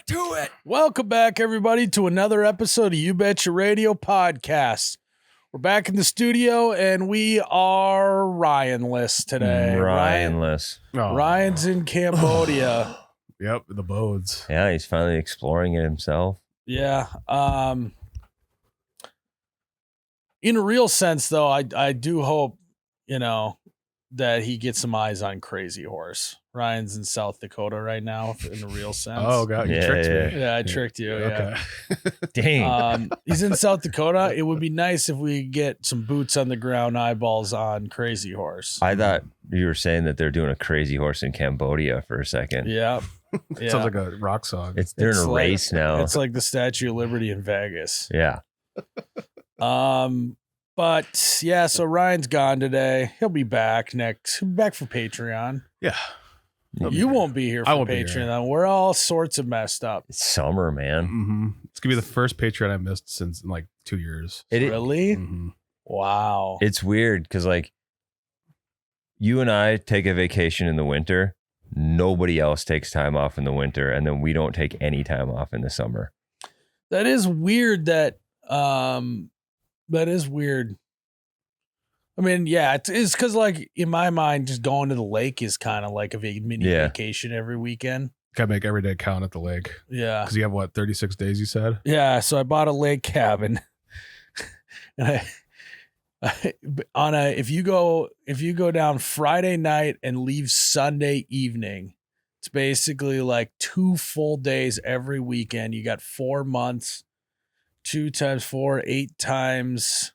to it. Welcome back, everybody, to another episode of You Betcha Radio Podcast. We're back in the studio, and we are Ryan-less today. Ryan-less. Ryan's in Cambodia. Yep, the bodes. Yeah, he's finally exploring it himself. Yeah. In a real sense, though, I do hope, that he gets some eyes on Crazy Horse. Ryan's in South Dakota right now, in a real sense. Oh, God, you tricked me. Yeah, I tricked you. Yeah. Okay. Dang. He's in South Dakota. It would be nice if we get some boots on the ground eyeballs on Crazy Horse. I thought you were saying that they're doing a Crazy Horse in Cambodia for a second. Yeah. Sounds like a rock song. They're in a race now. It's like the Statue of Liberty in Vegas. Yeah. But yeah, so Ryan's gone today. He'll be back next. He'll be back for Patreon. Yeah. You won't be here for Patreon. We're all sorts of messed up. It's summer, man. Mm-hmm. It's going to be the first Patreon I missed since like 2 years. Really? Mm-hmm. Wow. It's weird because like you and I take a vacation in the winter. Nobody else takes time off in the winter. And then we don't take any time off in the summer. That is weird that is weird. I mean, yeah, it's because, like, in my mind, just going to the lake is kind of like a mini vacation every weekend. Gotta make every day count at the lake. Yeah. Because you have, 36 days, you said? Yeah, so I bought a lake cabin. And if you go down Friday night and leave Sunday evening, it's basically like 2 full days every weekend. You got 4 months. 2 times 4, 8 times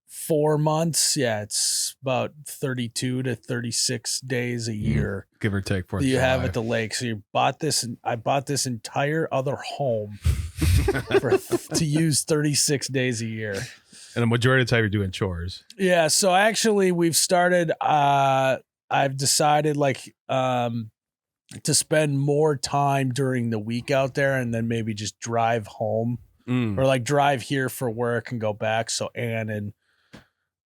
4 months. Yeah, it's about 32 to 36 days a year. Give or take. Do you have at the lake? So you bought this, and I bought this entire other home to use 36 days a year. And the majority of the time you're doing chores. Yeah. So actually, we've started. I've decided to spend more time during the week out there, and then maybe just drive home. Or like drive here for work and go back, so Ann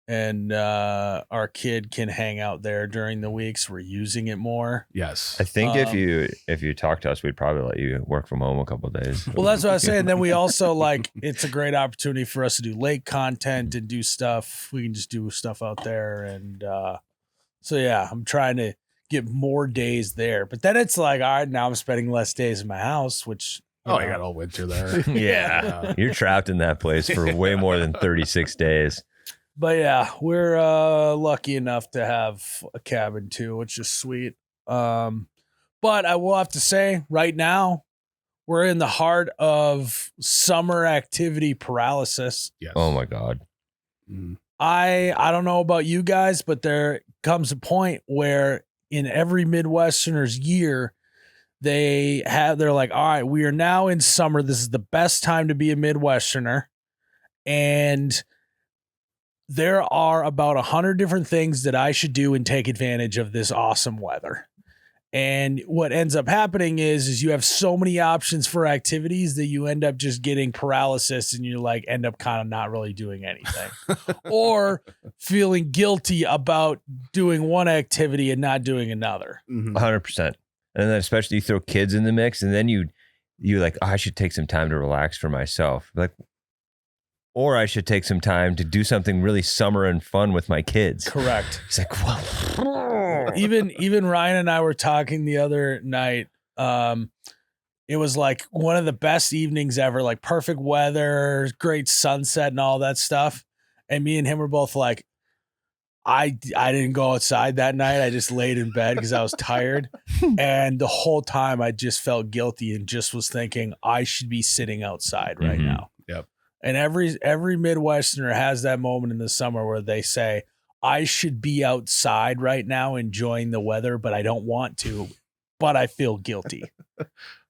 and our kid can hang out there during the weeks. We're using it more. Yes, I think if you talk to us, we'd probably let you work from home a couple of days. Well, that's what I was saying. Then we also it's a great opportunity for us to do lake content and do stuff. We can just do stuff out there, and so yeah, I'm trying to get more days there. But then it's like, all right, now I'm spending less days in my house, which. You got all winter there. Yeah. You're trapped in that place for way more than 36 days. But yeah, we're lucky enough to have a cabin too, which is sweet. But I will have to say right now, we're in the heart of summer activity paralysis. Yes. Oh my God. Mm. I don't know about you guys, but there comes a point where in every Midwesterner's year, they're like, all right, we are now in summer. This is the best time to be a Midwesterner. And there are about 100 different things that I should do and take advantage of this awesome weather. And what ends up happening is you have so many options for activities that you end up just getting paralysis, and you end up kind of not really doing anything or feeling guilty about doing one activity and not doing another. 100%. And then especially you throw kids in the mix, and then you like, I should take some time to relax for myself. Or I should take some time to do something really summer and fun with my kids. Correct. It's like, whoa. Even Ryan and I were talking the other night. It was like one of the best evenings ever, like perfect weather, great sunset and all that stuff. And me and him were both like, I didn't go outside that night. I just laid in bed because I was tired. And the whole time I just felt guilty and just was thinking I should be sitting outside right now. Yep. And every Midwesterner has that moment in the summer where they say, I should be outside right now enjoying the weather, but I don't want to, but I feel guilty.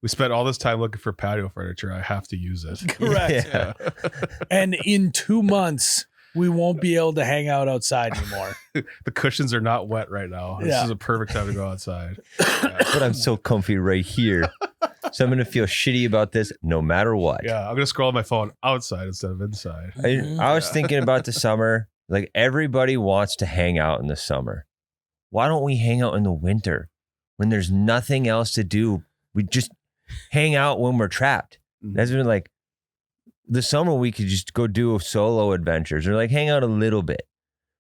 We spent all this time looking for patio furniture. I have to use it. Correct. Yeah. And in 2 months, we won't be able to hang out outside anymore. The cushions are not wet right now. This is a perfect time to go outside. Yeah. But I'm so comfy right here. So I'm going to feel shitty about this no matter what. Yeah, I'm going to scroll on my phone outside instead of inside. I was thinking about the summer. Like, everybody wants to hang out in the summer. Why don't we hang out in the winter when there's nothing else to do? We just hang out when we're trapped. That's been like the summer we could just go do solo adventures or like hang out a little bit.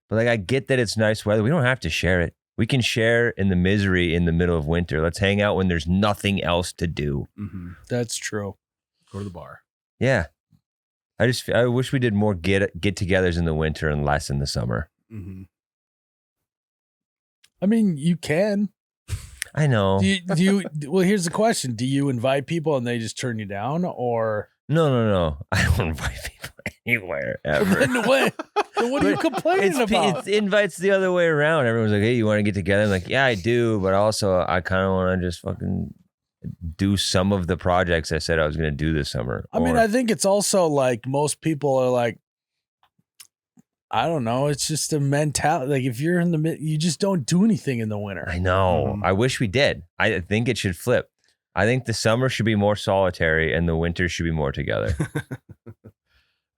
But like I get that it's nice weather. We don't have to share it. We can share in the misery in the middle of winter. Let's hang out when there's nothing else to do. That's true. Go to the bar. Yeah. I wish we did more get-togethers in the winter and less in the summer. I mean, you can. I know. Do you? Well, here's the question: do you invite people and they just turn you down, or No. I don't invite people anywhere ever. then what are you complaining about? It's invites the other way around. Everyone's like, "Hey, you want to get together?" I'm like, "Yeah, I do," but also I kind of want to just fucking do some of the projects I said I was going to do this summer. I mean, I think it's also like most people are like, I don't know. It's just a mentality. Like if you're in the you just don't do anything in the winter. I know. I wish we did. I think it should flip. I think the summer should be more solitary and the winter should be more together.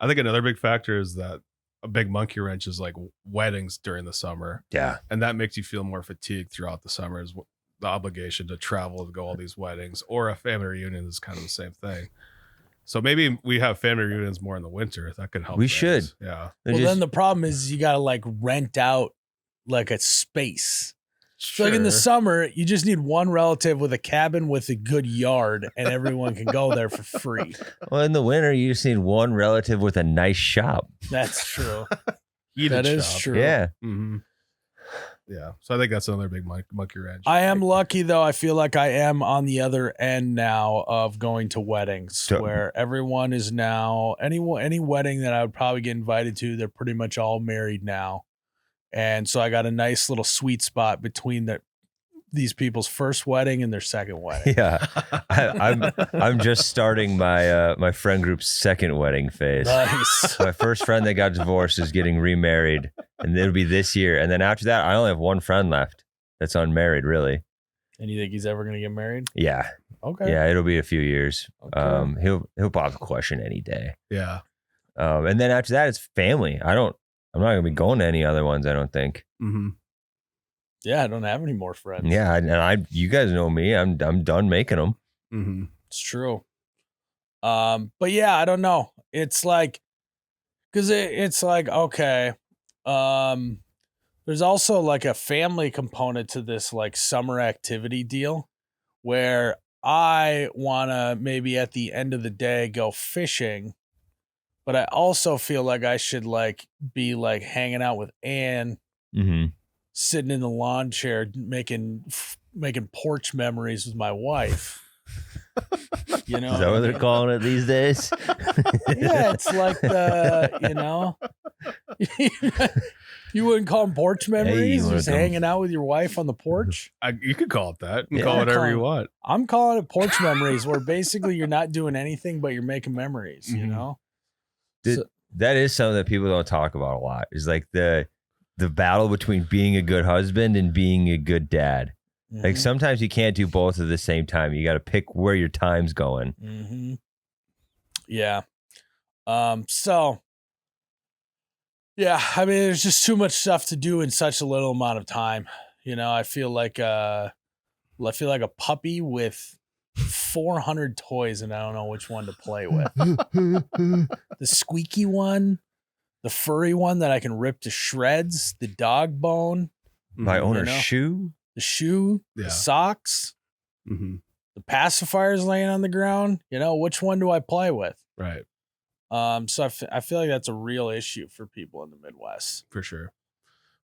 I think another big factor is that a big monkey wrench is like weddings during the summer. Yeah. And that makes you feel more fatigued throughout the summer, is the obligation to travel to go all these weddings, or a family reunion is kind of the same thing. So maybe we have family reunions more in the winter. That could help. We things. should. Yeah. Well, then the problem is you got to like rent out like a space. So like in the summer, you just need one relative with a cabin with a good yard and everyone can go there for free. Well, in the winter, you just need one relative with a nice shop. That's true. That is true. Yeah. Yeah. So I think that's another big monkey wrench. I am lucky though. I feel like I am on the other end now of going to weddings where everyone is now any wedding that I would probably get invited to, they're pretty much all married now. And so I got a nice little sweet spot between these people's first wedding and their second wedding. Yeah. I'm just starting my friend group's second wedding phase. Nice. My first friend that got divorced is getting remarried, and it'll be this year. And then after that, I only have one friend left that's unmarried, really. And you think he's ever going to get married? Yeah. Okay. Yeah, it'll be a few years. Okay. He'll pop a question any day. Yeah. And then after that, it's family. I'm not gonna be going to any other ones, I don't think. Yeah, I don't have any more friends. Yeah, and you guys know me. I'm done making them. It's true. But yeah, I don't know. It's like, because it's like, okay, there's also like a family component to this like summer activity deal where I want to maybe at the end of the day go fishing, but I also feel like I should like be like hanging out with Ann, sitting in the lawn chair, making porch memories with my wife. You know, is that what they're calling it these days? Yeah, it's like you wouldn't call them porch memories, just hanging out with your wife on the porch. You could call it that. You can call it whatever you want. I'm calling it porch memories, where basically you're not doing anything, but you're making memories, you know? That is something that people don't talk about a lot, is like the battle between being a good husband and being a good dad. Like sometimes you can't do both at the same time. You got to pick where your time's going. Yeah. So yeah, I mean, there's just too much stuff to do in such a little amount of time. You know, I feel like a puppy with 400 toys and I don't know which one to play with. The squeaky one, the furry one that I can rip to shreds, the dog bone, my owner's shoe, the shoe, the socks, the pacifiers laying on the ground. You know, which one do I play with? Right. So I feel like that's a real issue for people in the Midwest. For sure.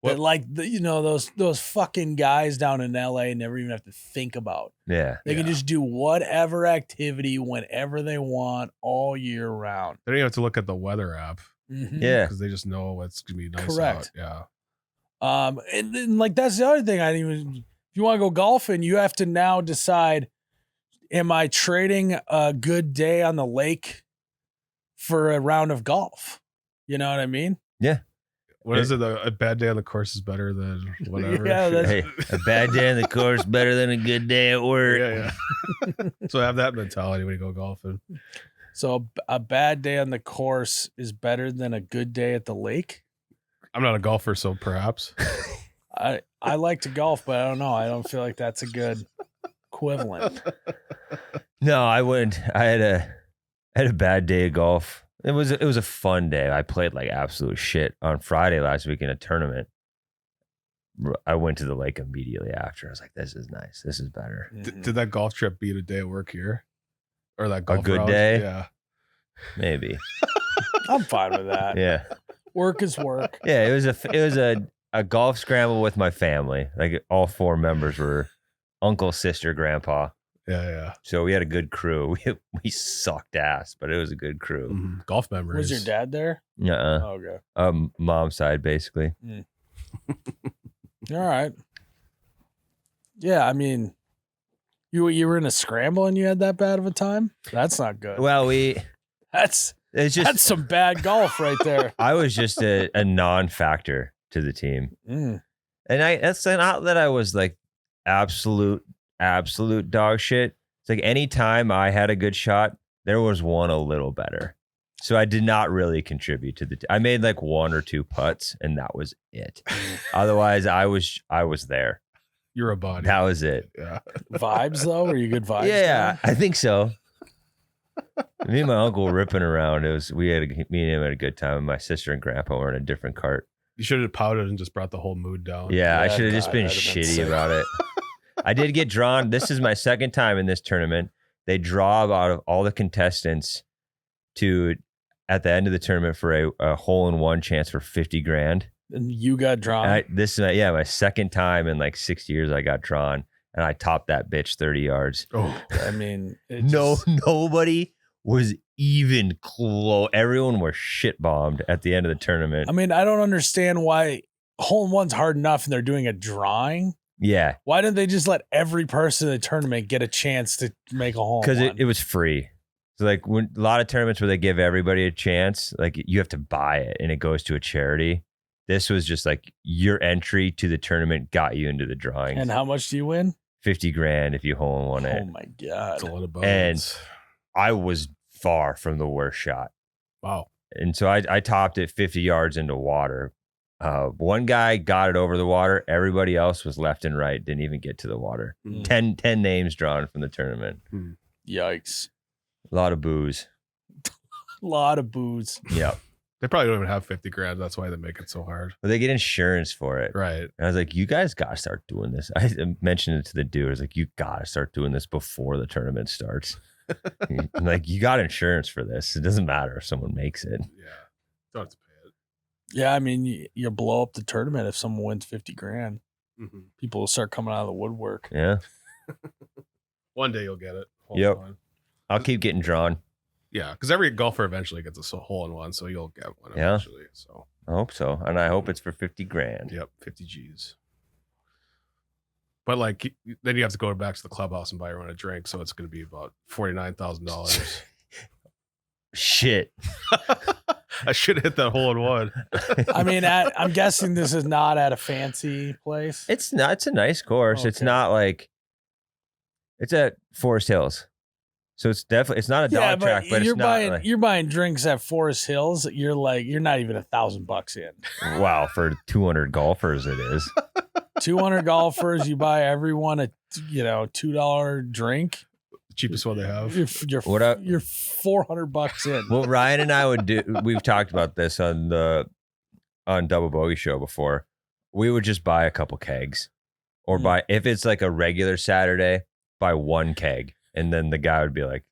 That like those fucking guys down in LA never even have to think about. Yeah. They can just do whatever activity whenever they want all year round. They don't even have to look at the weather app. Yeah. Because they just know it's gonna be nice Correct. out. Yeah. And then like that's the other thing. If you want to go golfing, you have to now decide, am I trading a good day on the lake for a round of golf? You know what I mean? Yeah. What is it? A bad day on the course is better than whatever. Hey, a bad day on the course better than a good day at work. Yeah. So have that mentality when you go golfing. So a bad day on the course is better than a good day at the lake? I'm not a golfer, so perhaps. I like to golf, but I don't know. I don't feel like that's a good equivalent. No, I wouldn't. I had a bad day of golf. It was a fun day. I played like absolute shit on Friday last week in a tournament. I went to the lake immediately after. I was like, "This is nice. This is better." Did that golf trip beat a day of work here, or that golf good round? day? Yeah, Maybe. I'm fine with that. Yeah. Work is work. Yeah. It was a golf scramble with my family. Like all 4 members were uncle, sister, grandpa. yeah. So we had a good crew. We sucked ass, but it was a good crew. Mhm. Golf memories. Was your dad there? Yeah. Oh, okay. Mom's side basically. All right. Yeah, I mean, you were in a scramble and you had that bad of a time? That's not good. Well, That's that's some bad golf right there. I was just a non-factor to the team. Mm. And that's not that I was like absolute dog shit. It's like any time I had a good shot, there was one a little better. So I did not really contribute to I made like 1 or 2 putts and that was it. Otherwise I was there. You're a body. That was it. Yeah. Vibes though? Were you good vibes? Yeah, guy? I think so. Me and my uncle were ripping around. Me and him had a good time. My sister and grandpa were in a different cart. You should have pouted and just brought the whole mood down. Yeah, I Yeah, should have just God, been that'd have been shitty sick. about it. I did get drawn. This is my second time in this tournament. They draw out of all the contestants at the end of the tournament for a hole-in-one chance for 50 grand. And you got drawn. This is my second time in like 6 years I got drawn, and I topped that bitch 30 yards. Oh, I mean, Nobody was even close. Everyone was shit bombed at the end of the tournament. I mean, I don't understand why hole in one's hard enough and they're doing a drawing. Yeah, Why didn't they just let every person in the tournament get a chance to make a hole? because it was free. So like when a lot of tournaments where they give everybody a chance, like you have to buy it and it goes to a charity. This was just like your entry to the tournament got you into the drawings. And how much do you win? 50 grand if you hole in one Oh it. my that's a god! lot of bones. And I was far from the worst shot. Wow. And so I topped it 50 yards into water. One guy got it over the water. Everybody else was left and right. Didn't even get to the water. Mm. 10 names drawn from the tournament. Yikes! A lot of booze. A lot of booze. Yeah. They probably don't even have 50 grand. That's why they make it so hard. But they get insurance for it. Right. And I was like, you guys got to start doing this. I mentioned it to the dude. I was like, you got to start doing this before the tournament starts. I'm like, you got insurance for this. It doesn't matter if someone makes it. Yeah. Don't have to pay it. Yeah, I mean, you blow up the tournament if someone wins 50 grand. Mm-hmm. People will start coming out of the woodwork. Yeah. One day you'll get it. Yep. On. I'll keep getting drawn. Yeah, because every golfer eventually gets a hole in one, so you'll get one Yeah. eventually. So, I hope so. And I hope it's for 50 grand. yep, 50 G's. But like, then you have to go back to the clubhouse and buy everyone a drink, so it's going to be about $49,000. Shit. I should have hit that hole in one. I mean, I'm guessing this is not at a fancy place. It's not. It's a nice course. It's Okay. not like it's at Forest Hills, so it's definitely it's not a dog track, but you're it's not. buying Like, you're buying drinks at Forest Hills. You're not even $1,000 in. wow, for 200 golfers, it is. 200 golfers, you buy everyone a $2 drink. Cheapest one they have. You're What up? you're $400 in. What Ryan and I would do. We've talked about this on Double Bogey Show before. We would just buy a couple kegs, or buy if it's like a regular Saturday, buy one keg, and then the guy would be like,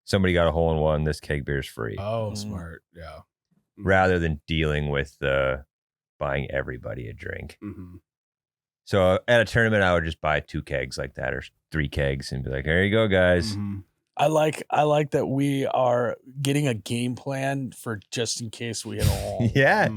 "Somebody got a hole in one. This keg beer's free." Oh, smart. Yeah. Rather than dealing with buying everybody a drink. Mm-hmm. So at a tournament, I would just buy 2 kegs like that or 3 kegs and be like, "There you go, guys." Mm-hmm. I like that we are getting a game plan for just in case we hit a hole. Yeah,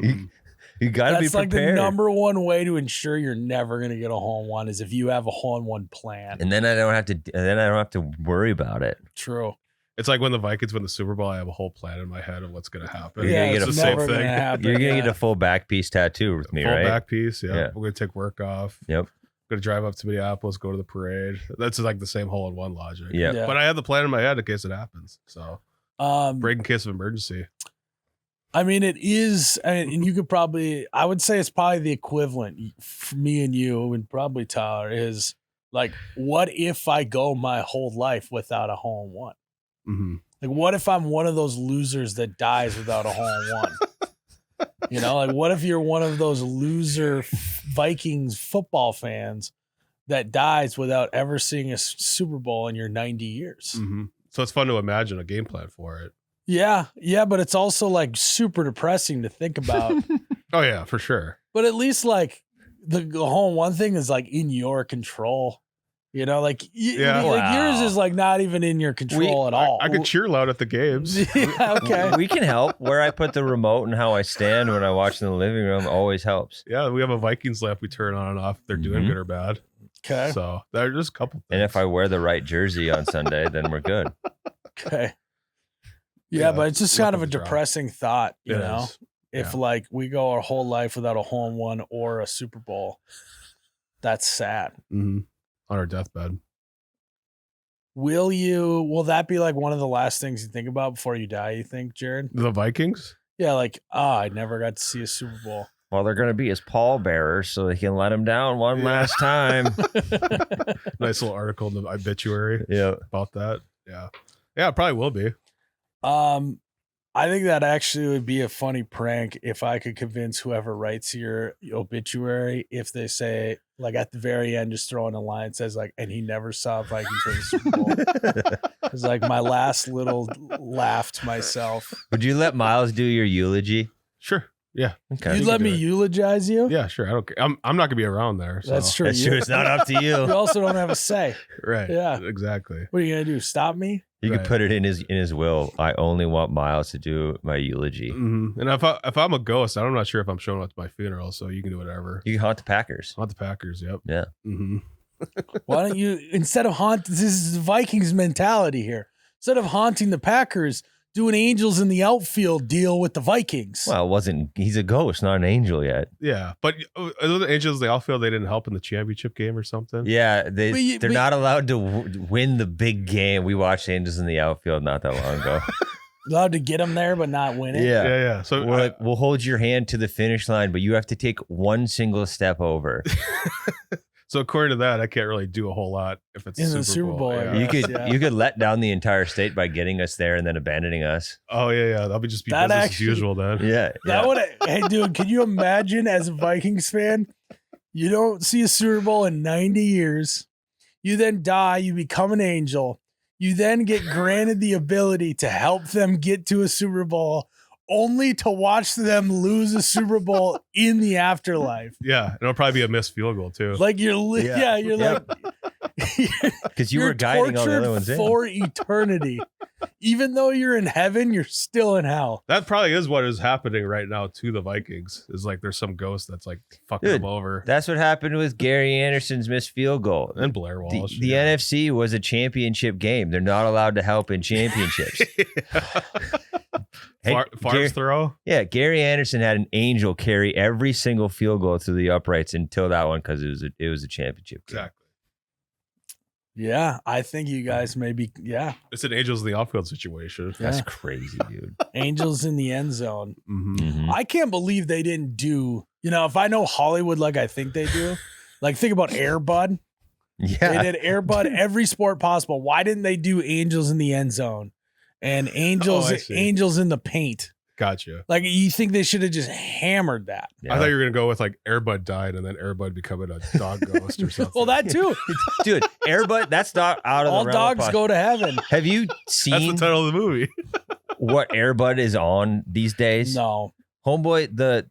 you got to be That's like prepared. the number one way to ensure you're never going to get a hole in one is if you have a hole in one plan. and then I don't have to worry about it. True. It's like when the Vikings win the Super Bowl, I have a whole plan in my head of what's going to happen. You're gonna Yeah, get it's a never same gonna thing. happen. You're gonna Yeah. get a full back piece tattoo with me, Full right? back piece. Yeah. Yeah. We're going to take work off. Yep. Going to drive up to Minneapolis, go to the parade. That's like the same hole in one logic. Yep. Yeah. But I have the plan in my head in case it happens. So break in case of emergency. I mean, it is, and you could probably, I would say it's probably the equivalent for me and you, and probably Tyler, is Like, what if I go my whole life without a hole in one? Mm-hmm. Like, what if I'm one of those losers that dies without a hole in one? You know, like, what if you're one of those loser Vikings football fans that dies without ever seeing a Super Bowl in your 90 years? Mm-hmm. So it's fun to imagine a game plan for it. Yeah, but it's also like super depressing to think about. Oh yeah, for sure. But at least like the hole in one thing is like in your control. You know, like, Yeah. like yours is like not even in your control at all. I could cheer loud at the games. Yeah, okay. We can help. Where I put the remote and how I stand when I watch in the living room always helps. Yeah, we have a Vikings lamp we turn on and off. If they're doing good or bad. Okay. So there's just a couple things. And if I wear the right jersey on Sunday, then we're good. Okay. Yeah, Yeah, but it's just kind of a weapons drop. depressing thought, you It know? is. If Yeah. like we go our whole life without a hole in one or a Super Bowl, that's sad. Mm-hmm. On our deathbed. Will that be like one of the last things you think about before you die, you think, Jerrod? The Vikings? Yeah, like, I never got to see a Super Bowl. Well, they're going to be his pallbearers so they can let him down one last time. Nice little article in the obituary Yeah. about that. Yeah. Yeah, it probably will be. I think that actually would be a funny prank if I could convince whoever writes your obituary, if they say, like at the very end, just throw in a line that says like, and he never saw Vikings win the Super Bowl. It's like my last little laugh to myself. Would you let Miles do your eulogy? Sure. Yeah. Okay. You'd let me eulogize you? Yeah, sure. I don't care. I'm not gonna be around there. So. That's true. That's true. It's not up to You you. also don't have a say. Right. Yeah. Exactly. What are you gonna do? Stop me? You Right. could put it in his will. I only want Miles to do my eulogy. Mm-hmm. And if I'm a ghost, I'm not sure if I'm showing up to my funeral, so you can do whatever. You can haunt the Packers. Not the Packers. Yep. Yeah. Mm-hmm. Why don't you, instead of this is Vikings mentality here. Instead of haunting the Packers, do an Angels in the outfield deal with the Vikings. Well, it wasn't. He's a ghost, not an angel yet. Yeah, but the Angels, they all feel they didn't help in the championship game or something. Yeah, they're but- not allowed to win the big game. We watched Angels in the outfield not that long ago. Allowed to get them there, but not win it. Yeah. So We're like, we'll hold your hand to the finish line, but you have to take one single step over. so according to that, I can't really do a whole lot if it's In the the Super Bowl. Bowl, Yeah. yeah. You could let down the entire state by getting us there and then abandoning us. Oh yeah. That'll be just be That business actually- as usual then. Yeah, That would, hey, dude, can you imagine as a Vikings fan, you don't see a Super Bowl in 90 years. You then die, you become an angel. You then get granted the ability to help them get to a Super Bowl, only to watch them lose a Super Bowl in the afterlife. Yeah, and it'll probably be a missed field goal too. Like you're, Yeah. you're Yep. like, because you you're were guiding all the tortured other ones in. for eternity. Even though you're in heaven, you're still in hell. That probably is what is happening right now to the Vikings. Is like there's some ghost that's like fucking Dude, them over. That's what happened with Gary Anderson's missed field goal. And Blair Walsh. The NFC was a championship game. They're not allowed to help in championships. Hey, Farms throw. Yeah, Gary Anderson had an angel carry every single field goal through the uprights until that one because it was a championship game. Exactly. Yeah, I think you guys maybe, It's an Angels in the outfield situation. That's Yeah. crazy, dude. angels in the end zone. Mm-hmm. Mhm. I can't believe they didn't do, if I know Hollywood like I think they do, like think about Air Bud. They Yeah, did Air Bud every sport possible. Why didn't they do angels in the end zone and angels I see. angels in the paint? Gotcha. Like you think they should have just hammered that? yeah. I thought you were gonna go with like Airbud died and then Airbud becoming a dog ghost or something. Well, that too. dude. Airbud, that's not out of All the realm of dogs poss- go to heaven. Have you that's the seen title of the movie. what Airbud is on these days? No, Homeboy, I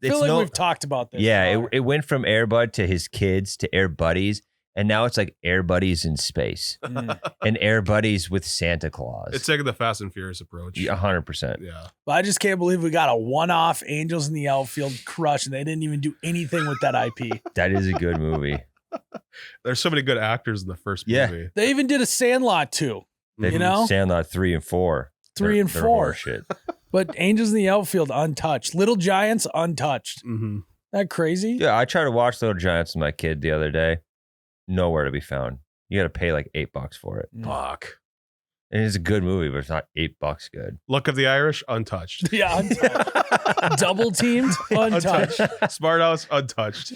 feel like we've talked about this. yeah, before. it went from Airbud to his kids to Air Buddies, and now it's like Air Buddies in space Mm. and Air Buddies with Santa Claus. It's taking the Fast and Furious approach. 100%. Yeah. But I just can't believe we got a one-off Angels in the Outfield crush, and they didn't even do anything with that IP. That is a good movie. There's so many good actors in the first Yeah. movie. They even did a Sandlot too, They You know? Sandlot 3 and 4. 3 and They're 4. horseshit. But Angels in the Outfield untouched. Little Giants untouched. Mm-hmm. That crazy? Yeah, I tried to watch Little Giants with my kid the other day. Nowhere to be found. You got to pay like $8 for it. Fuck. And it's a good movie, but it's not $8 good. Luck of the Irish, untouched. Yeah, untouched. Double teamed, untouched. Smart House, untouched.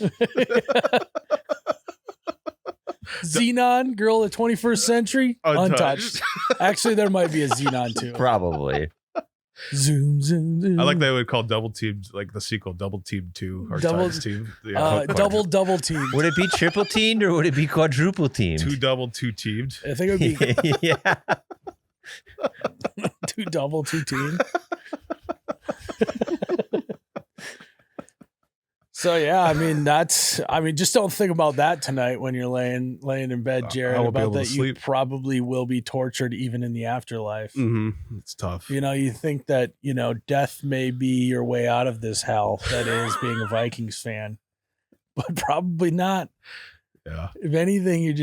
Xenon, girl of the 21st century, untouched. Actually, there might be a Xenon too. Probably. Zoom, zoom, zoom. I like they would call Double Teamed, like the sequel, Double Teamed 2 or Double- Times Team. Yeah, double team. Would it be triple teamed or would it be quadruple teamed? two teamed. I think it would be Yeah. two team. So yeah, I mean just don't think about that tonight when you're laying in bed, I Jerrod, won't be about able to that you sleep. probably will be tortured even in the afterlife. It's tough. You know, you think that, death may be your way out of this hell that is being a Vikings fan, but probably not. Yeah. If anything, you're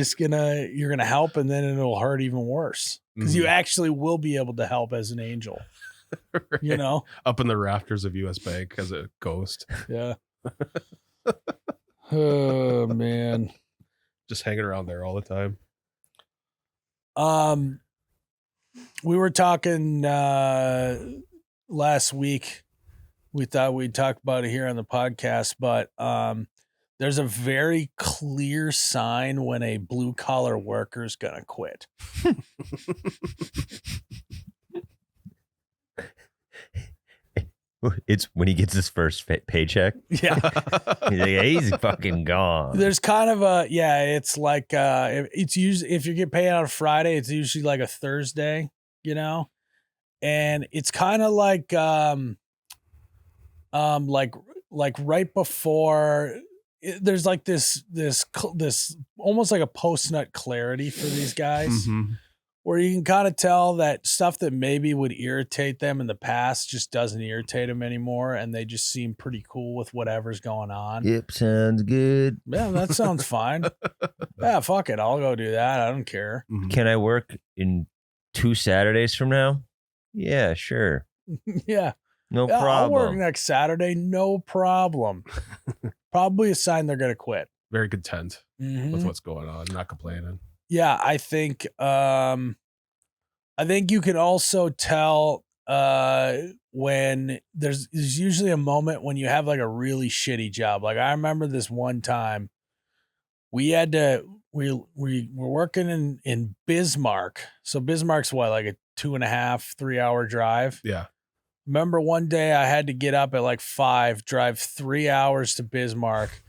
gonna help, and then it'll hurt even worse because you actually will be able to help as an angel. Right. Up Up in the rafters of US Bank as a ghost, yeah. Oh man. just hanging around there all the time. We were talking last week. We thought we'd talk about it here on the podcast, but there's a very clear sign when a blue collar worker is gonna quit. It's when he gets his first paycheck. Yeah. He's like, he's fucking gone. There's kind of it's like it's usually, if you get paid on a Friday, it's usually like a Thursday, and it's kind of like right before there's like this almost like a post-nut clarity for these guys. Mhm. Where you can kind of tell that stuff that maybe would irritate them in the past just doesn't irritate them anymore, and they just seem pretty cool with whatever's going on. Yep, sounds good. Yeah, that sounds fine. Yeah, fuck it. I'll go do that. I don't care. Mhm. Can I work in 2 Saturdays from now? Yeah, sure. Yeah. No Yeah, I'll work problem. next Saturday. No problem. Probably a sign they're going to quit. Very content Mhm. with what's going on, not complaining. Yeah, I think you can also tell when there's usually a moment when you have like a really shitty job. Like I remember this one time we were working in Bismarck. So Bismarck's what, like a 2.5, 3 hour drive. Yeah. Remember one day I had to get up at like 5, drive 3 hours to Bismarck,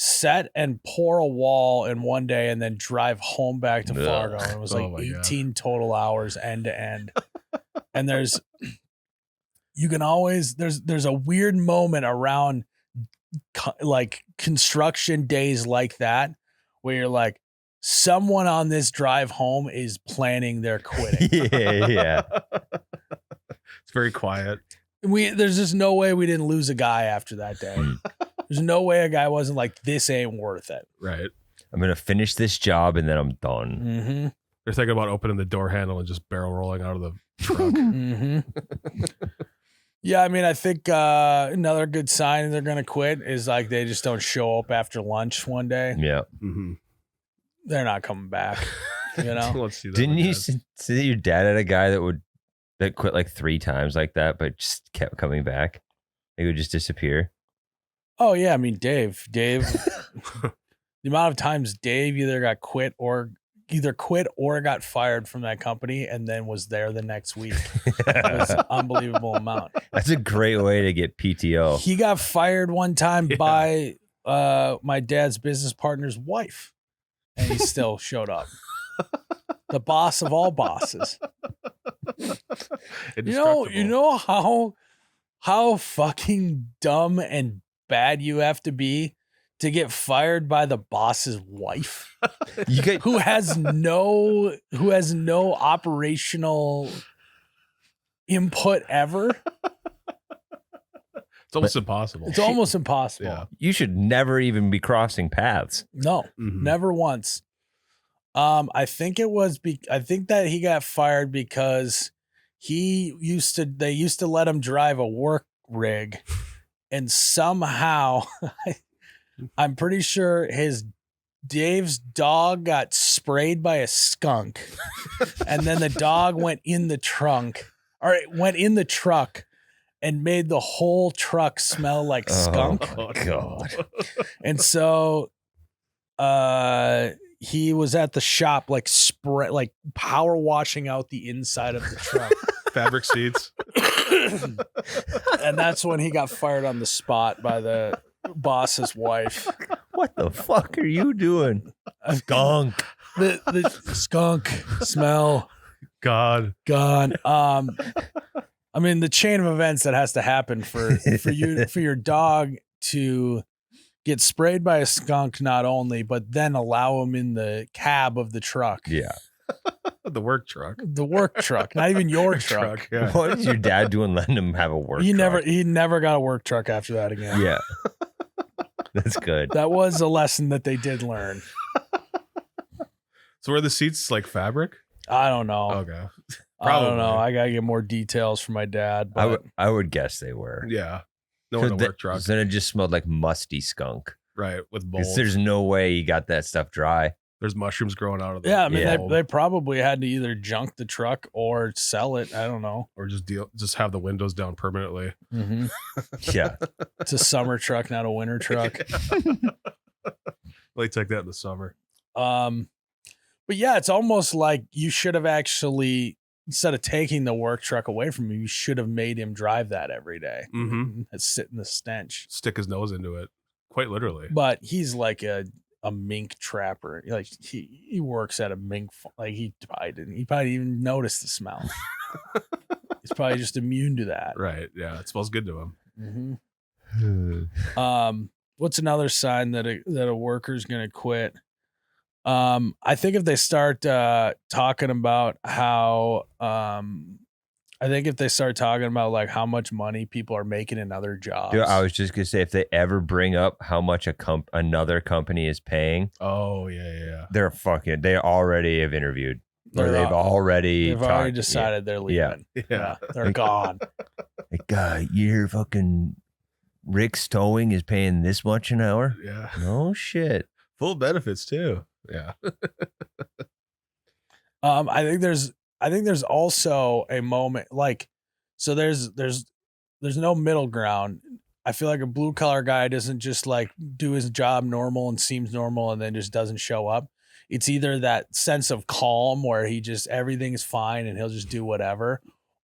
set and pour a wall in one day, and then drive home back to Fargo. And it was like Oh my God. 18 total hours end to end. And there's a weird moment around like construction days like that where you're like, someone on this drive home is planning their quitting. Yeah. It's very quiet. There's just no way we didn't lose a guy after that day. There's no way a guy wasn't like, this ain't worth it. Right. I'm going to finish this job and then I'm done. Mm-hmm. They're thinking about opening the door handle and just barrel rolling out of the truck. Mm-hmm. Yeah, I mean, I think another good sign they're going to quit is like they just don't show up after lunch one day. Yeah. Mm-hmm. They're not coming back, Let's see that Didn't you again. see that your dad had a guy that quit like 3 times like that, but just kept coming back? He would just disappear. Oh, yeah, I mean, Dave, the amount of times Dave either quit or got fired from that company and then was there the next week. It was an unbelievable amount. That's a great way to get PTO. He got fired one time Yeah. by my dad's business partner's wife, and he still showed up. The boss of all bosses. You know how fucking dumb and bad you have to be to get fired by the boss's wife, You get who has no operational input ever. It's almost impossible. It's almost impossible. Yeah. you should never even be crossing paths. No, Mhm. never once. I think that he got fired because they used to let him drive a work rig, and somehow I'm pretty sure Dave's dog got sprayed by a skunk, and then the dog went in the truck and made the whole truck smell like skunk. Oh, God. And so he was at the shop like power washing out the inside of the truck. Fabric seats. And that's when he got fired on the spot by the boss's wife. What the fuck are you doing? Skunk. The skunk smell God. gone. I mean, the chain of events that has to happen for your dog to get sprayed by a skunk, not only, but then allow him in the cab of the truck. Yeah. The work truck. The work truck, not even your truck. Yeah. What is your dad doing letting him have a work truck? He never got a work truck after that again. Yeah. That's good. That was a lesson that they did learn. So were the seats like fabric? I don't know. Okay. I don't know. I gotta get more details from my dad. But I would guess they were. Yeah. No in a work truck. Then it just smelled like musty skunk. Right. With Because mold. there's no way he got that stuff dry. There's mushrooms growing out of the yeah, I mean, mold. they probably had to either junk the truck or sell it. I don't know. Or just have the windows down permanently. Mm-hmm. Yeah. It's a summer truck, not a winter truck. They take that in the summer. But yeah, it's almost like you should have actually, instead of taking the work truck away from him, you should have made him drive that every day. Mm-hmm. And sit in the stench. Stick his nose into it. Quite literally. But he's like a mink trapper. Like he works at a mink. Like he probably didn't even notice the smell. He's probably just immune to that. Right. Yeah. It smells good to him. Mm-hmm. What's another sign that a worker's gonna quit? I think if they start talking about how like how much money people are making in other jobs. Dude, I was just gonna say, if they ever bring up how much another company is paying, Oh, yeah. they already have interviewed. Or They've they've already decided they're leaving. Yeah. They're gone. Like, your fucking Rick's Towing is paying this much an hour? Yeah. No shit. Full benefits too. Yeah. I think there's also a moment like, so there's no middle ground. I feel like a blue collar guy doesn't just like do his job normal and seems normal and then just doesn't show up. It's either that sense of calm where everything is fine and he'll just do whatever,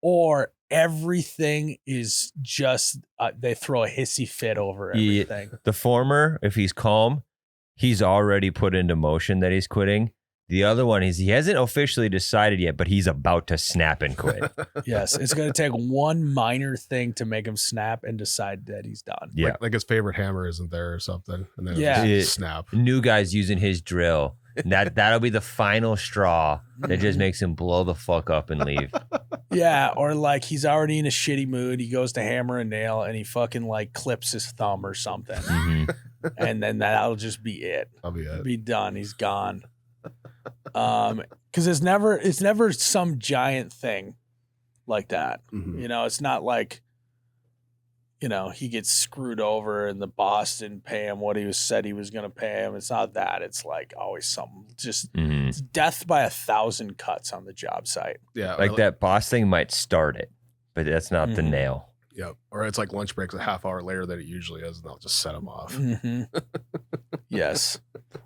or everything is just they throw a hissy fit over everything. The former, if he's calm, he's already put into motion that he's quitting. The other one is he hasn't officially decided yet, but he's about to snap and quit. Yes, it's going to take one minor thing to make him snap and decide that he's done. Yeah. Like his favorite hammer isn't there or something. And then Yeah. just snap. New guy's using his drill. That'll be the final straw that just makes him blow the fuck up and leave. Yeah, or like he's already in a shitty mood. He goes to hammer a nail and he fucking like clips his thumb or something. Mhm. And then that'll just be it. I'll be it. Be done. He's gone. Because it's never some giant thing like that. Mhm. You know, it's not like, you know, he gets screwed over and the boss didn't pay him what he said he was going to pay him. It's not that. It's like always something. Just Mhm. it's death by 1,000 cuts on the job site. Yeah. Like that boss thing might start it, but that's not the Mhm. nail. Yep. Or it's like lunch breaks a half hour later than it usually is, and they'll just set him off. Mhm. Yes.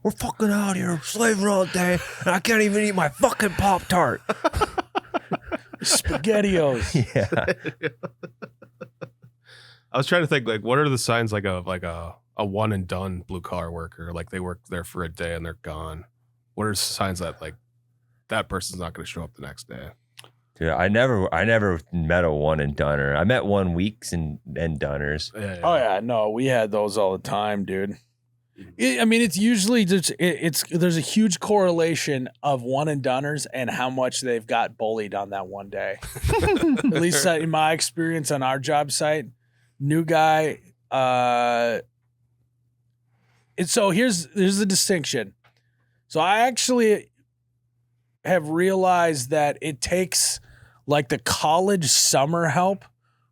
We're fucking out here slaving all day, and I can't even eat my fucking Pop-Tart. SpaghettiOs. Yeah. I was trying to think, like, what are the signs like a one and done blue collar worker? Like they work there for a day and they're gone. What are signs that like that person's not going to show up the next day? Dude, I never met a one and doneer. I met 1 weeks and doners. Yeah. Oh yeah, no, we had those all the time, dude. I mean, it's usually just there's a huge correlation of one and doners and how much they've got bullied on that one day. At least in my experience on our job site, new guy. And so here's the distinction. So I actually have realized that it takes like the college summer help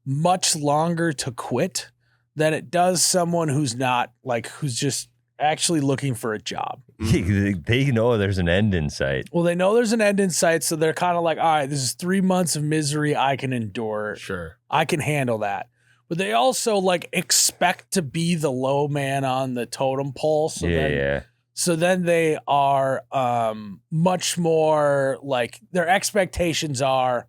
much longer to quit than it does someone who's not like who's just actually looking for a job. They know there's an end in sight. Well, they know there's an end in sight, so they're kind of like, all right, this is 3 months of misery I can endure. Sure. I can handle that. But they also like expect to be the low man on the totem pole. So So then they are much more like their expectations are,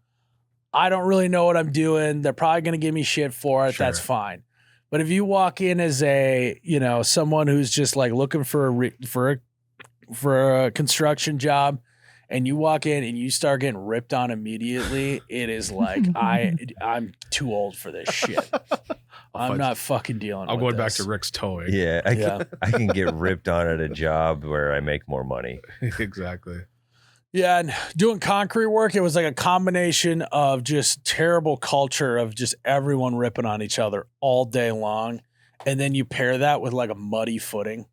I don't really know what I'm doing. They're probably going to give me shit for it. Sure. That's fine. But if you walk in as a, someone who's just like looking for a construction job, and you walk in and you start getting ripped on immediately, it is like I'm too old for this shit. I'm not fucking dealing with I'm going back this. to Rick's towing. Yeah, I can get ripped on at a job where I make more money. Exactly. Yeah, and doing concrete work, it was like a combination of just terrible culture of just everyone ripping on each other all day long. And then you pair that with like a muddy footing.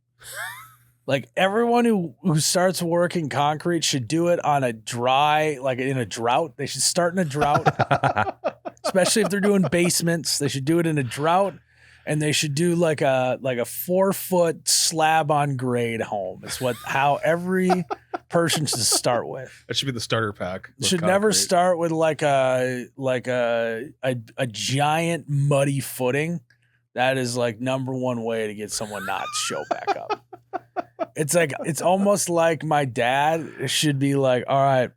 Like everyone who starts working concrete should do it on a dry, like in a drought. They should start in a drought, especially if they're doing basements. They should do it in a drought, and they should do like a 4-foot slab on grade home. Is how every person should start with. That should be the starter pack. Should never start with like a giant muddy footing. That is like number one way to get someone not to show back up. It's almost like my dad should be like, all right,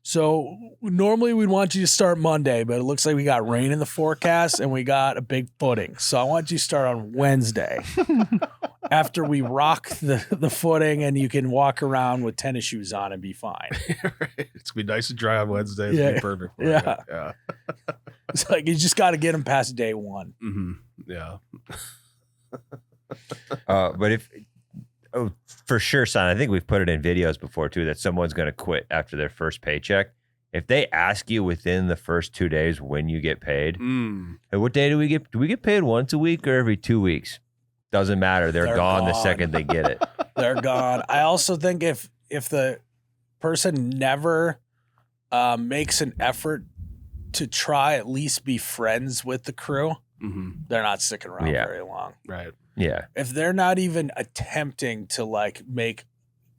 so normally we'd want you to start Monday, but it looks like we got rain in the forecast and we got a big footing. So I want you to start on Wednesday after we rock the footing, and you can walk around with tennis shoes on and be fine. Right. It's gonna be nice and dry on Wednesday. It's Yeah. gonna be perfect. For Yeah. you. Yeah. It's like you just got to get them past day one. Mm-hmm. Yeah. But for sure, son, I think we've put it in videos before too, that someone's going to quit after their first paycheck. If they ask you within the first 2 days when you get paid, hey, what day do we get paid once a week or every 2 weeks? Doesn't matter. They're gone the second they get it. They're gone. I also think if the person never makes an effort to try at least be friends with the crew, they're not sticking around very long. Right. Yeah. If they're not even attempting to like make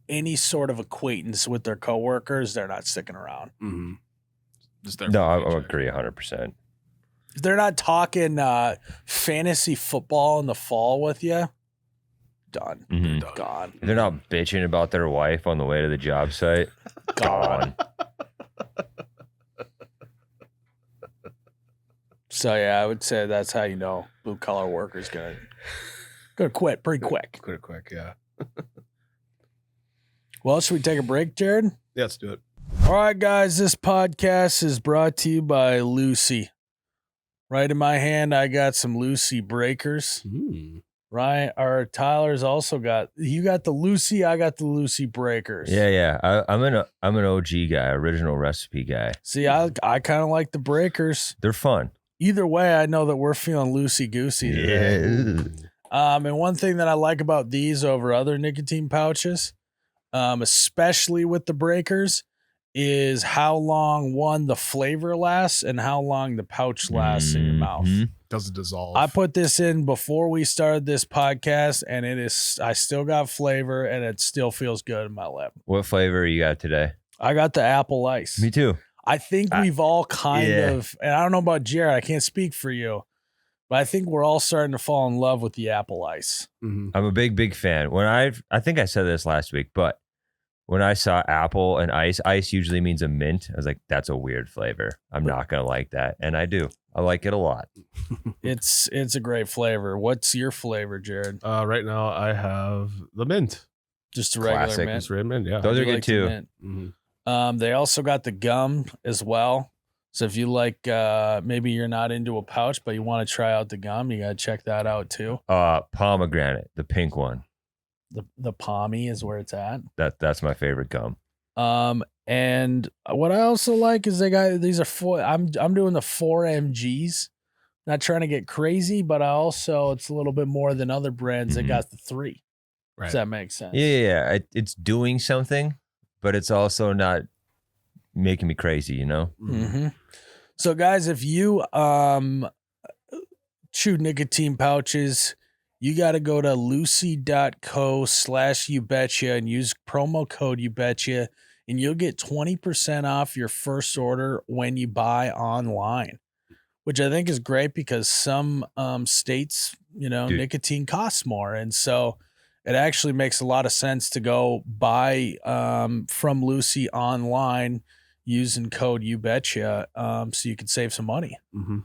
any sort of acquaintance with their coworkers, they're not sticking around. Just there. No, I agree 100%. If they're not talking fantasy football in the fall with you, done. Mhm. Gone. They're not bitching about their wife on the way to the job site. Gone. So yeah, I would say that's how you know blue collar workers gonna quit pretty quick. Quit quick. Yeah. Well, should we take a break, Jerrod? Yeah. Let's do it. All right, guys. This podcast is brought to you by Lucy. Right in my hand, I got some Lucy breakers. Right, our Tyler's also got. You got the Lucy. I got the Lucy breakers. Yeah. I'm an OG guy, original recipe guy. See, I kind of like the breakers. They're fun. Either way, I know that we're feeling loosey goosey today. And one thing that I like about these over other nicotine pouches, especially with the breakers, is how long the flavor lasts and how long the pouch lasts in your mouth. Doesn't dissolve. I put this in before we started this podcast, and I still got flavor, and it still feels good in my lip. What flavor you got today? I got the apple ice. Me too. I think we've all kind yeah. of, and I don't know about Jerrod, I can't speak for you, but I think we're all starting to fall in love with the apple ice. I'm a big fan. When I think I said this last week, but when I saw apple and ice usually means a mint. I was like, that's a weird flavor. I'm not going to like that. And I do. I like it a lot. It's a great flavor. What's your flavor, Jerrod? Right now I have the mint. Just a regular Classic. mint. Just red mint. Yeah. Those I are do good like the too. mint. They also got the gum as well. So if you like, maybe you're not into a pouch, but you want to try out the gum, you got to check that out too. Pomegranate, the pink one. The Pommy is where it's at. That's my favorite gum. And what I also like is these are four. I'm doing the 4 mgs. Not trying to get crazy, but it's a little bit more than other brands that got the 3. Right. Does that make sense? Yeah. It's doing something, but it's also not making me crazy, you know? Mm-hmm. So guys, if you chew nicotine pouches, you got to go to lucy.co/youbetcha and use promo code youbetcha, and you'll get 20% off your first order when you buy online, which I think is great because some states, Dude. nicotine costs more. And so it actually makes a lot of sense to go buy from Lucy online using code YouBetcha, so you can save some money. Mm-hmm.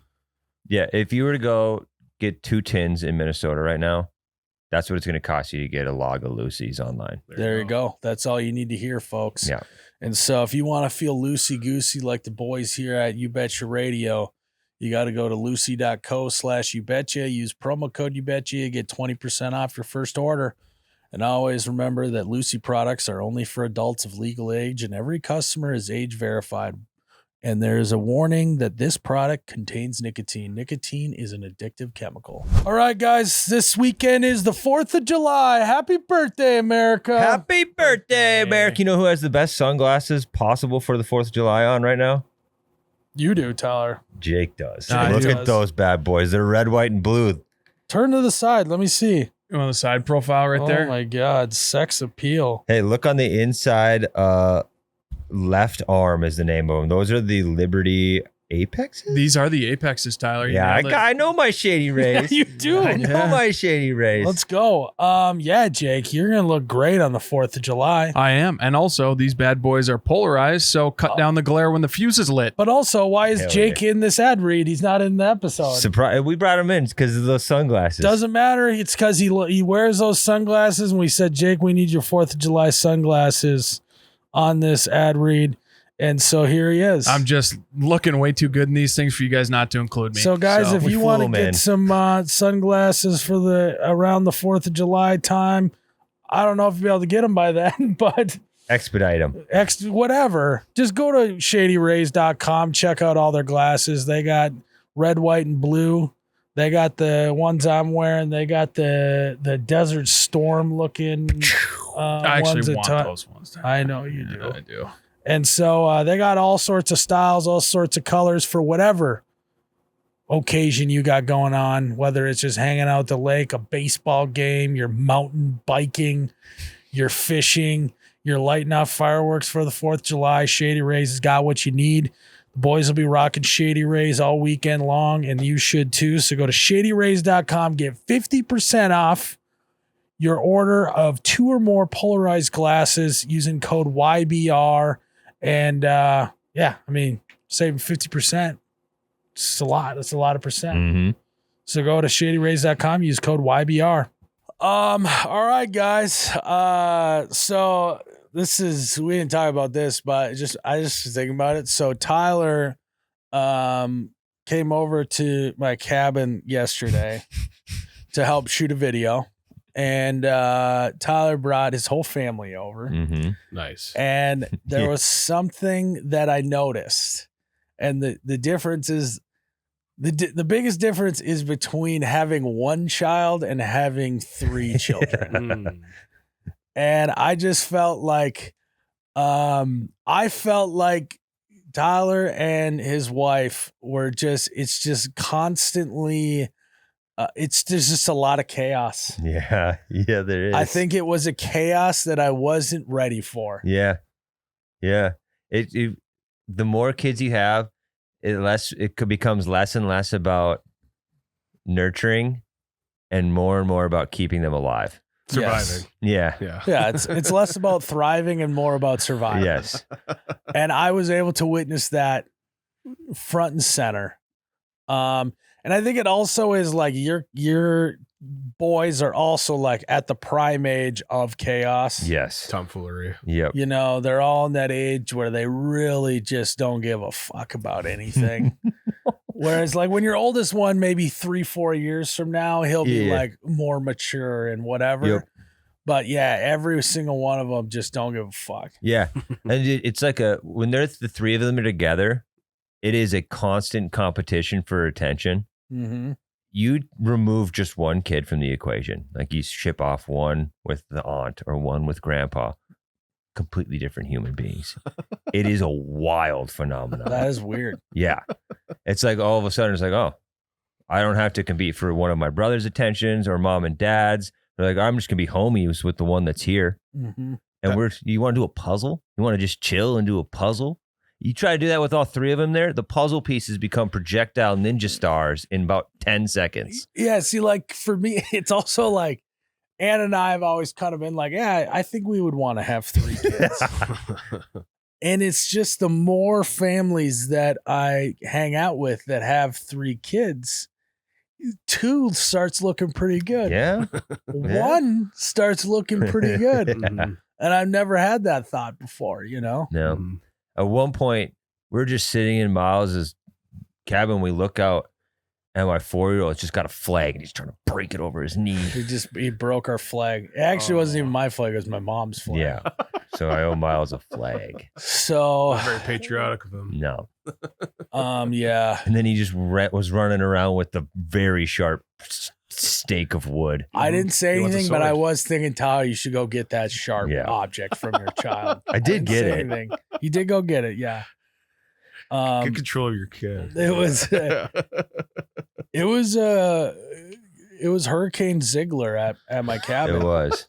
Yeah, if you were to go get 2 tins in Minnesota right now, that's what it's going to cost you to get a log of Lucy's online. There you go. That's all you need to hear, folks. Yeah. And so if you want to feel loosey-goosey like the boys here at You Betcha Radio, you got to go to lucy.co/YouBetcha. Use promo code YouBetcha. Get 20% off your first order. And always remember that Lucy products are only for adults of legal age, and every customer is age verified. And there is a warning that this product contains nicotine. Nicotine is an addictive chemical. All right, guys, this weekend is the 4th of July. Happy birthday, America. Happy birthday, America. You know who has the best sunglasses possible for the 4th of July on right now? You do, Tyler. Jake does. Jake Look does. at those bad boys. They're red, white, and blue. Turn to the side. Let me see. You want the side profile right there? Oh, my God. Sex appeal. Hey, look on the inside. Left arm is the name of them. Those are the Liberty Apexes? These are the Apexes, Tyler. You Yeah, nailed it. I know my Shady Rays. You do. I know my Shady Rays. Let's go. Yeah, Jake, you're going to look great on the 4th of July. I am. And also, these bad boys are polarized, so cut down the glare when the fuse is lit. But also, why is Hell Jake in this ad read? He's not in the episode. Surprise! We brought him in because of those sunglasses. Doesn't matter. It's because he wears those sunglasses, and we said, Jake, we need your 4th of July sunglasses on this ad read. And so here he is. I'm just looking way too good in these things for you guys not to include me. So, guys, if we you flew want to him get in. some sunglasses for around the 4th of July time, I don't know if you'll be able to get them by then, but Expedite them. whatever. Just go to shadyrays.com, check out all their glasses. They got red, white, and blue. They got the ones I'm wearing. They got the Desert Storm looking I actually ones want those ones. I know you do. I do. And so they got all sorts of styles, all sorts of colors for whatever occasion you got going on, whether it's just hanging out at the lake, a baseball game, you're mountain biking, you're fishing, you're lighting off fireworks for the 4th of July. Shady Rays has got what you need. The boys will be rocking Shady Rays all weekend long, and you should too. So go to shadyrays.com, get 50% off your order of 2 or more polarized glasses using code YBR. And yeah, I mean, saving 50%. It's a lot. That's a lot of percent. Mm-hmm. So go to shadyrays.com, use code YBR. All right, guys. So this is, we didn't talk about this, but I just was thinking about it. So Tyler came over to my cabin yesterday to help shoot a video. And Tyler brought his whole family over. Mm-hmm. Nice. And there was something that I noticed. And the difference is, the biggest difference is between having one child and having 3 children. And I just felt like, Tyler and his wife were it's just constantly, there's just a lot of chaos. Yeah, there is. I think it was a chaos that I wasn't ready for. Yeah. It the more kids you have, it becomes less and less about nurturing, and more about keeping them alive. Surviving. Yeah. Yeah, it's less about thriving and more about surviving. Yes. And I was able to witness that front and center. And I think it also is like your boys are also like at the prime age of chaos. Yes. Tomfoolery. Yep. You know, they're all in that age where they really just don't give a fuck about anything. Whereas like when your oldest one, maybe 3-4 years from now, he'll be like more mature and whatever. Yep. But yeah, every single one of them just don't give a fuck. Yeah. And it's like when the 3 of them are together, it is a constant competition for attention. Mm-hmm. You remove just one kid from the equation. Like you ship off one with the aunt or one with grandpa, completely different human beings. It is a wild phenomenon. That is weird. Yeah. It's like all of a sudden it's like, oh, I don't have to compete for one of my brother's attentions or mom and dad's. They're like, I'm just going to be homies with the one that's here. Mm-hmm. And you want to do a puzzle? You want to just chill and do a puzzle? You try to do that with all 3 of them there, the puzzle pieces become projectile ninja stars in about 10 seconds. Yeah, see, like for me, it's also like Ann and I have always kind of been like, yeah, I think we would want to have 3 kids. And it's just the more families that I hang out with that have 3 kids, 2 starts looking pretty good. Yeah. 1 starts looking pretty good. Mhm. And I've never had that thought before, you know? No. Mhm. At one point, we're just sitting in Miles's cabin. We look out, and my 4-year-old just got a flag, and he's trying to break it over his knee. He broke our flag. It actually wasn't even my flag, it was my mom's flag. Yeah. So I owe Miles a flag. So Not very patriotic of him. No. yeah. And then he just was running around with the very sharp stake of wood. I didn't say He wants a anything, but I sword. was thinking, Tyler, you should go get that sharp Yeah. object from your child. I did didn't get say it. anything. You did go get it, yeah. Get control of your kid. It was it was Hurricane Ziegler at my cabin. It was.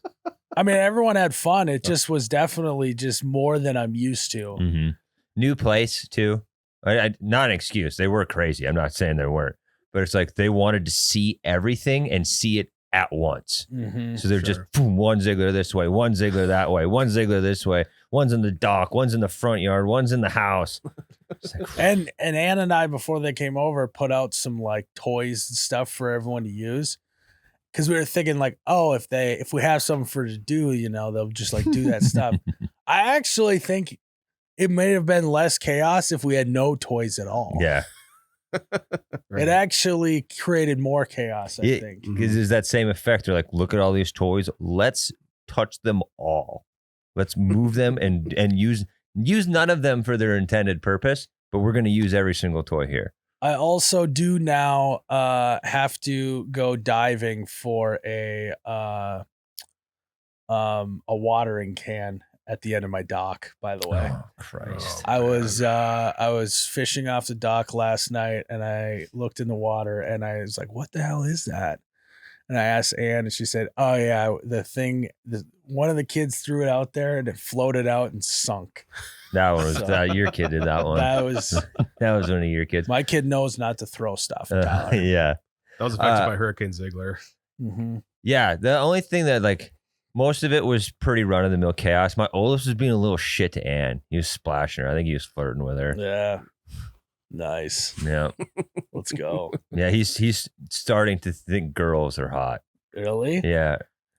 I mean, everyone had fun. It just was definitely just more than I'm used to. Mm-hmm. New place, too. Not an excuse. They were crazy. I'm not saying they weren't. But it's like they wanted to see everything and see it at once. Mhm. So they're just boom, one Ziegler this way, one Ziegler that way, one Ziegler this way, one's in the dock, one's in the front yard, one's in the house. It's like, And Ann and I, before they came over, put out some like toys and stuff for everyone to use. Cause we were thinking like, oh, if we have something for to do, you know, they'll just like do that stuff. I actually think it may have been less chaos if we had no toys at all. yeah. It actually created more chaos, I think. Because there's that same effect. They're like, look at all these toys. Let's touch them all. Let's move them and use none of them for their intended purpose, but we're going to use every single toy here. I also do now have to go diving for a watering can at the end of my dock, by the way. Oh, Christ. I was fishing off the dock last night and I looked in the water and I was like, what the hell is that? And I asked Ann and she said, oh yeah, one of the kids threw it out there and it floated out and sunk. That one was So- your kid did that one. That was That was one of your kids. my kid knows not to throw stuff. Tyler. Yeah. That was affected by Hurricane Ziegler. Mhm. Yeah. The only thing that like most of it was pretty run of the mill chaos. My oldest was being a little shit to Ann. He was splashing her. I think he was flirting with her. Yeah. Nice. Yeah. Let's go. Yeah. He's starting to think girls are hot. Really? Yeah.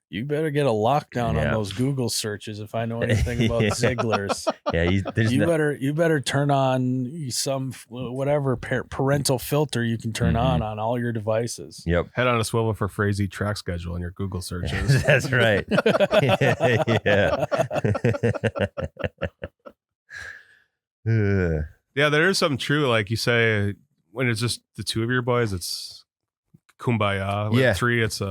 You better get a lockdown on Yeah. those Google searches if I know anything about Yeah. Zieglers. Yeah. You better turn on some whatever parental filter you can turn Mhm. on all your devices. Yep. Head on a swivel for Frazee track schedule in your Google searches. That's right. Yeah. Ugh. Yeah, there is something true. Like you say, when it's just the 2 of your boys, it's kumbaya. With Yeah. 3, it's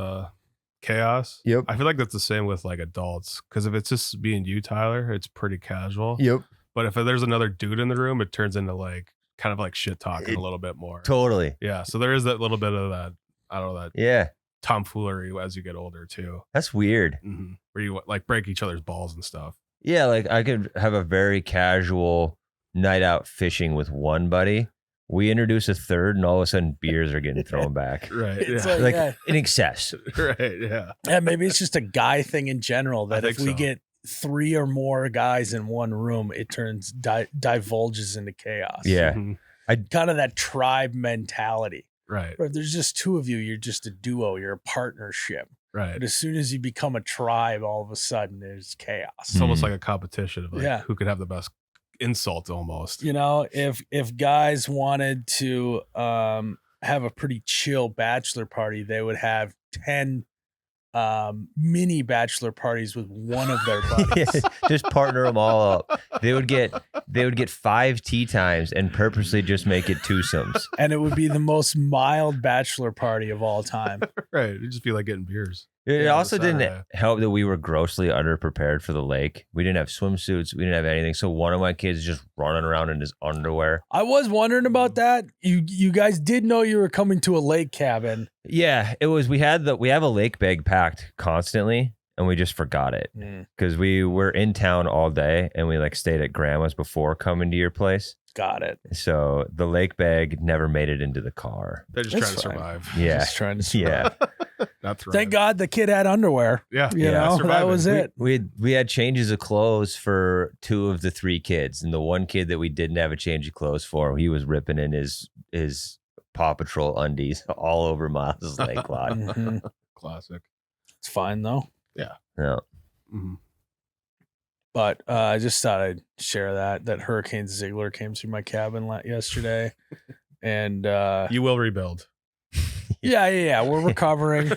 chaos. Yep. I feel like that's the same with like adults. Because if it's just being you, Tyler, it's pretty casual. Yep. But if there's another dude in the room, it turns into like kind of like shit talking a little bit more. Totally. Yeah. So there is that little bit of that, I don't know, that Yeah. tomfoolery as you get older too. That's weird. Where you like break each other's balls and stuff. Yeah. Like I could have a very casual night out fishing with one buddy. We introduce a third, and all of a sudden beers are getting thrown back. Right. It's Yeah. Like yeah. in excess. Right. Yeah. Yeah, maybe it's just a guy thing in general I that if think we so. get 3 or more guys in one room, it turns divulges into chaos. Yeah. Mhm. Kind of that tribe mentality. Right. But if there's just 2 of you, you're just a duo, you're a partnership. Right. But as soon as you become a tribe, all of a sudden there's chaos. It's almost Mhm. like a competition of like Yeah. who could have the best insult almost. You know, if guys wanted to have a pretty chill bachelor party, they would have 10 mini bachelor parties with one of their buddies. Just partner them all up. They would get 5 tea times and purposely just make it twosomes. And it would be the most mild bachelor party of all time. Right. It'd just be like getting beers. It Yeah, also Saturday. didn't help that we were grossly underprepared for the lake. We didn't have swimsuits. We didn't have anything. So one of my kids is just running around in his underwear. I was wondering about that. You guys did know you were coming to a lake cabin. Yeah, it was. We have a lake bag packed constantly, and we just forgot it because we were in town all day, and we like stayed at grandma's before coming to your place. Got it. So the lake bag never made it into the car. They're just That's trying to fine. survive. Yeah, Just trying to survive. yeah. Not thrive. Thank God the kid had underwear. Yeah. You know, that surviving. was it. We had changes of clothes for 2 of the 3 kids, and the one kid that we didn't have a change of clothes for, he was ripping in his Paw Patrol undies all over Miles' leg quad. Mhm. Classic. It's fine though. Yeah. Mhm. But I just thought I'd share that Hurricane Ziegler came through my cabin yesterday, and You will rebuild. yeah, we're recovering.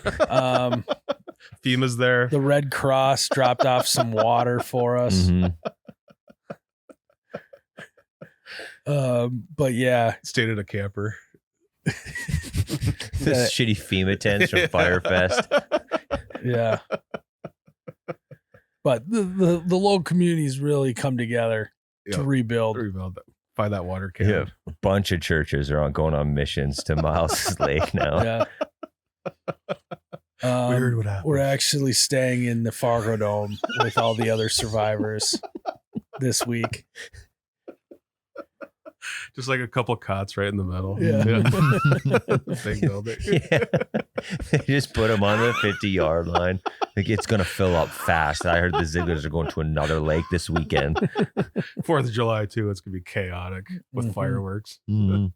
FEMA's there. The Red Cross dropped off some water for us. Mhm. But yeah, Stayed at a camper. This shitty FEMA tents from Firefest. yeah. But the local communities really come together to Yep. rebuild. Rebuild. Find that water can. Yeah, a bunch of churches are going on missions to Miles' Lake now. Yeah. Weird what happened. We're actually staying in the Fargo Dome with all the other survivors this week. Just like a couple cots right in the middle. Yeah. Big building. Yeah. They just put them on the 50-yard line. Like, it's going to fill up fast. I heard the Zieglers are going to another lake this weekend. 4th of July too. It's gonna be chaotic with Mhm. fireworks. Mhm.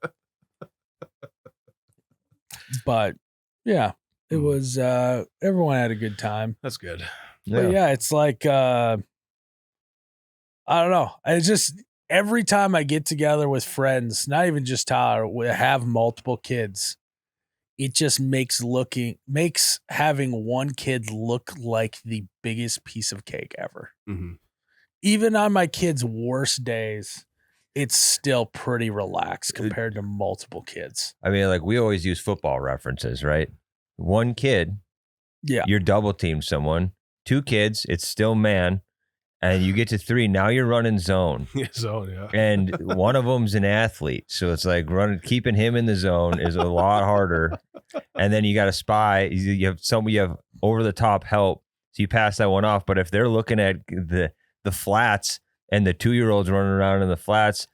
But yeah, it was everyone had a good time. That's good. But yeah, it's like I don't know. I just every time I get together with friends, not even just Tyler, we have multiple kids. It just makes having one kid look like the biggest piece of cake ever. Mm-hmm. Even on my kids' worst days, it's still pretty relaxed compared to multiple kids. I mean, like, we always use football references, right? One kid, Yeah. you're double teamed someone. 2 kids, it's still man. And you get to 3, now you're running zone. Zone, yeah. And one of them's an athlete. So it's like keeping him in the zone is a lot harder. And then you got a spy. You have over the top help. So you pass that one off. But if they're looking at the flats and the 2-year-old's running around in the flats,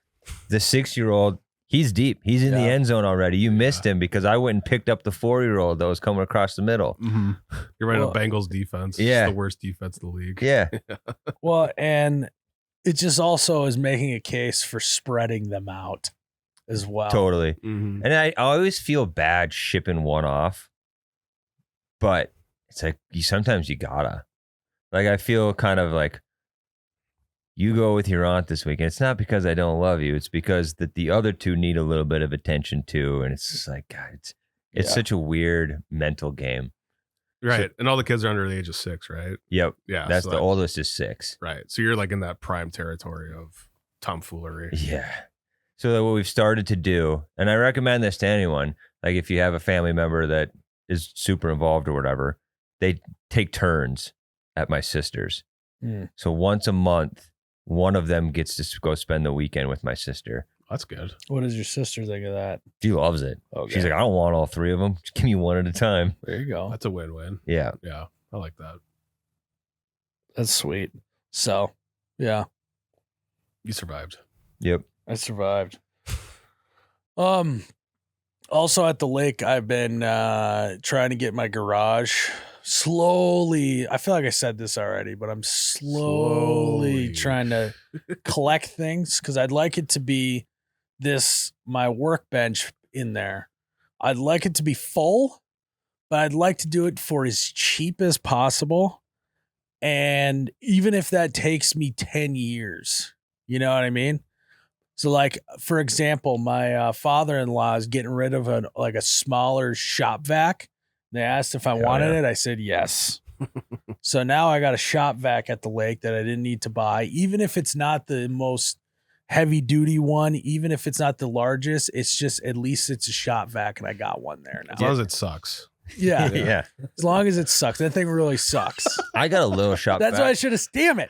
the 6-year-old, he's deep. He's in the end zone already. You missed him because I went and picked up the 4-year-old that was coming across the middle. Mm-hmm. You're running Well, a Bengals defense. yeah. It's the worst defense in the league. Yeah. Well, and it just also is making a case for spreading them out as well. Totally. Mm-hmm. And I always feel bad shipping one off, but it's like sometimes you gotta. Like, I feel kind of like, you go with your aunt this weekend. It's not because I don't love you. It's because that the other 2 need a little bit of attention too. And it's just like, God, it's Yeah. such a weird mental game. Right. And all the kids are under the age of 6, right? Yep. Yeah. That's so the oldest is 6. Right. So you're like in that prime territory of tomfoolery. Yeah. So what we've started to do, and I recommend this to anyone, like if you have a family member that is super involved or whatever, they take turns at my sister's. Mm. So once a month, one of them gets to go spend the weekend with my sister. That's good. What does your sister think of that? She loves it. Okay. She's like, I don't want all 3 of them. Just give me one at a time. There you go. That's a win-win. Yeah. Yeah. I like that. That's sweet. So, yeah, You survived. Yep. I survived. Also at the lake, I've been trying to get my garage slowly. I feel like I said this already, but I'm slowly Slowly. trying to collect things because I'd like it to be my workbench in there. I'd like it to be full, but I'd like to do it for as cheap as possible. And even if that takes me 10 years, you know what I mean? So, like, for example, my father-in-law is getting rid of a smaller shop vac. They asked if I wanted it. I said yes. So now I got a shop vac at the lake that I didn't need to buy, even if it's not the most heavy-duty one, even if it's not the largest. It's just at least it's a shop vac, and I got one there As now. long as it sucks. Yeah, Yeah. as long as it sucks. That thing really sucks. I got a little shop That's vac. why I should have. Damn it.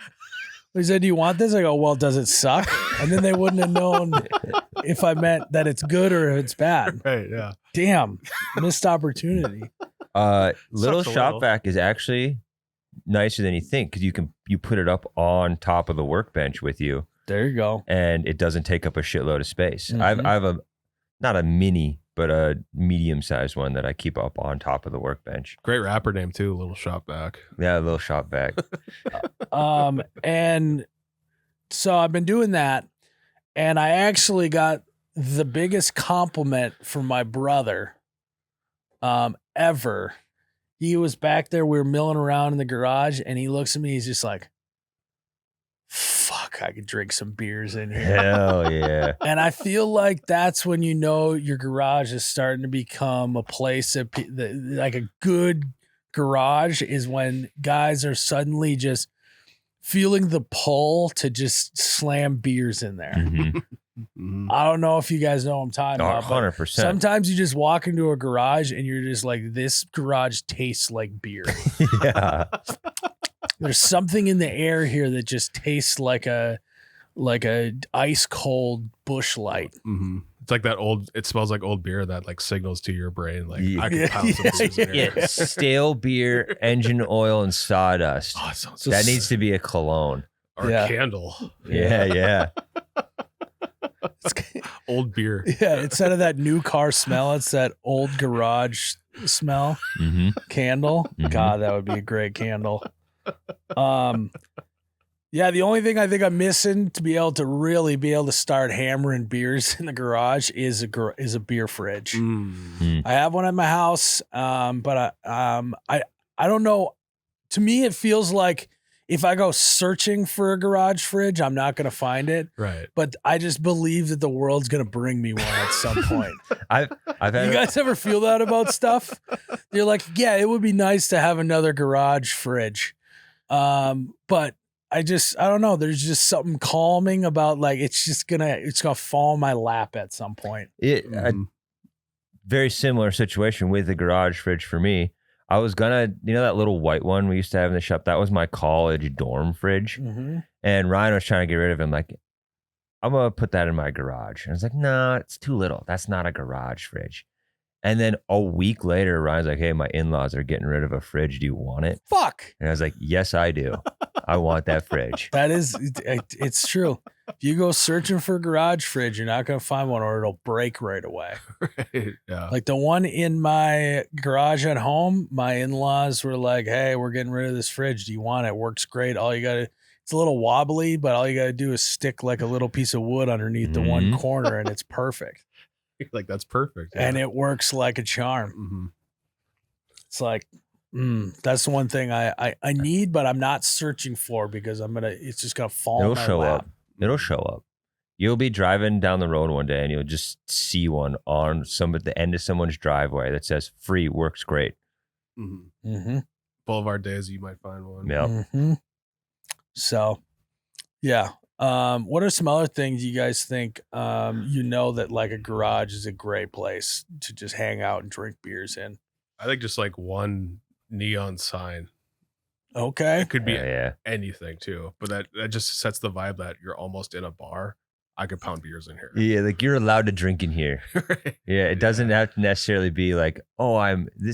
They said, "Do you want this?" I go, "Well, does it suck?" And then they wouldn't have known if I meant that it's good or if it's bad. Right. Yeah. Damn, missed opportunity. Little Sucks a shop little. vac is actually nicer than you think because you put it up on top of the workbench with you, There you go. and it doesn't take up a shitload of space. Mhm. I have not a mini, but a medium-sized one that I keep up on top of the workbench. Great rapper name too, Little Shop Back. Yeah, a little shop vac. And so I've been doing that, and I actually got the biggest compliment from my brother ever. He was back there, we were milling around in the garage, and he looks at me, he's just like, fuck, I could drink some beers in here. Hell yeah. And I feel like that's when you know your garage is starting to become a place that, like a good garage is when guys are suddenly just feeling the pull to just slam beers in there. Mhm. Mhm. I don't know if you guys know what I'm talking about. but 100%. sometimes you just walk into a garage and you're just like, this garage tastes like beer. Yeah. There's something in the air here that just tastes like a ice cold Busch Light. Mhm. It's like that old. It smells like old beer that like signals to your brain like Yeah. I can pound some beers in here. Yeah, stale beer, engine oil, and sawdust. Oh, it sounds That needs to be a cologne. or Yeah. a candle. Yeah. Old beer. Yeah, instead of that new car smell, it's that old garage smell Mm-hmm. candle. Mhm. God, that would be a great candle. Yeah, the only thing I think I'm missing to be able to start hammering beers in the garage is a beer fridge. Mm. I have one at my house, but I don't know. To me, it feels like if I go searching for a garage fridge, I'm not going to find it. Right. But I just believe that the world's going to bring me one at some point. I've had You guys ever feel that about stuff? You're like, yeah, it would be nice to have another garage fridge. But I don't know. There's just something calming about like, it's gonna fall in my lap at some point. a Mhm. very similar situation with the garage fridge for me. I was gonna, that little white one we used to have in the shop. That was my college dorm fridge, Mm-hmm. and Ryan was trying to get rid of him. Like, I'm gonna put that in my garage. And I was like, no, it's too little. That's not a garage fridge. And then a week later, Ryan's like, hey, my in-laws are getting rid of a fridge. Do you want it? Fuck. And I was like, yes, I do. I want that fridge. That is, it's true. If you go searching for a garage fridge, you're not going to find one or it'll break right away. Right. Yeah. Like the one in my garage at home, my in-laws were like, hey, we're getting rid of this fridge. Do you want it? Works great. It's a little wobbly, but all you got to do is stick like a little piece of wood underneath the one Mhm. corner and it's perfect. Like that's perfect. And it works like a charm. Mhm. It's like, that's the one thing I need, but I'm not searching for because it's just going to fall It'll in my show lap. up. It'll show up. You'll be driving down the road one day and you'll just see one on the end of someone's driveway that says free, works great. Mhm. Mm-hmm. Boulevard Days, you might find one. Yeah. Mm-hmm. So, yeah. What are some other things you guys think, that like a garage is a great place to just hang out and drink beers in? I think just like one neon sign. Okay. It could be Yeah. anything too, but that just sets the vibe that you're almost in a bar. I could pound beers in here. Yeah, like you're allowed to drink in here. Right. Yeah, it doesn't have to necessarily be like,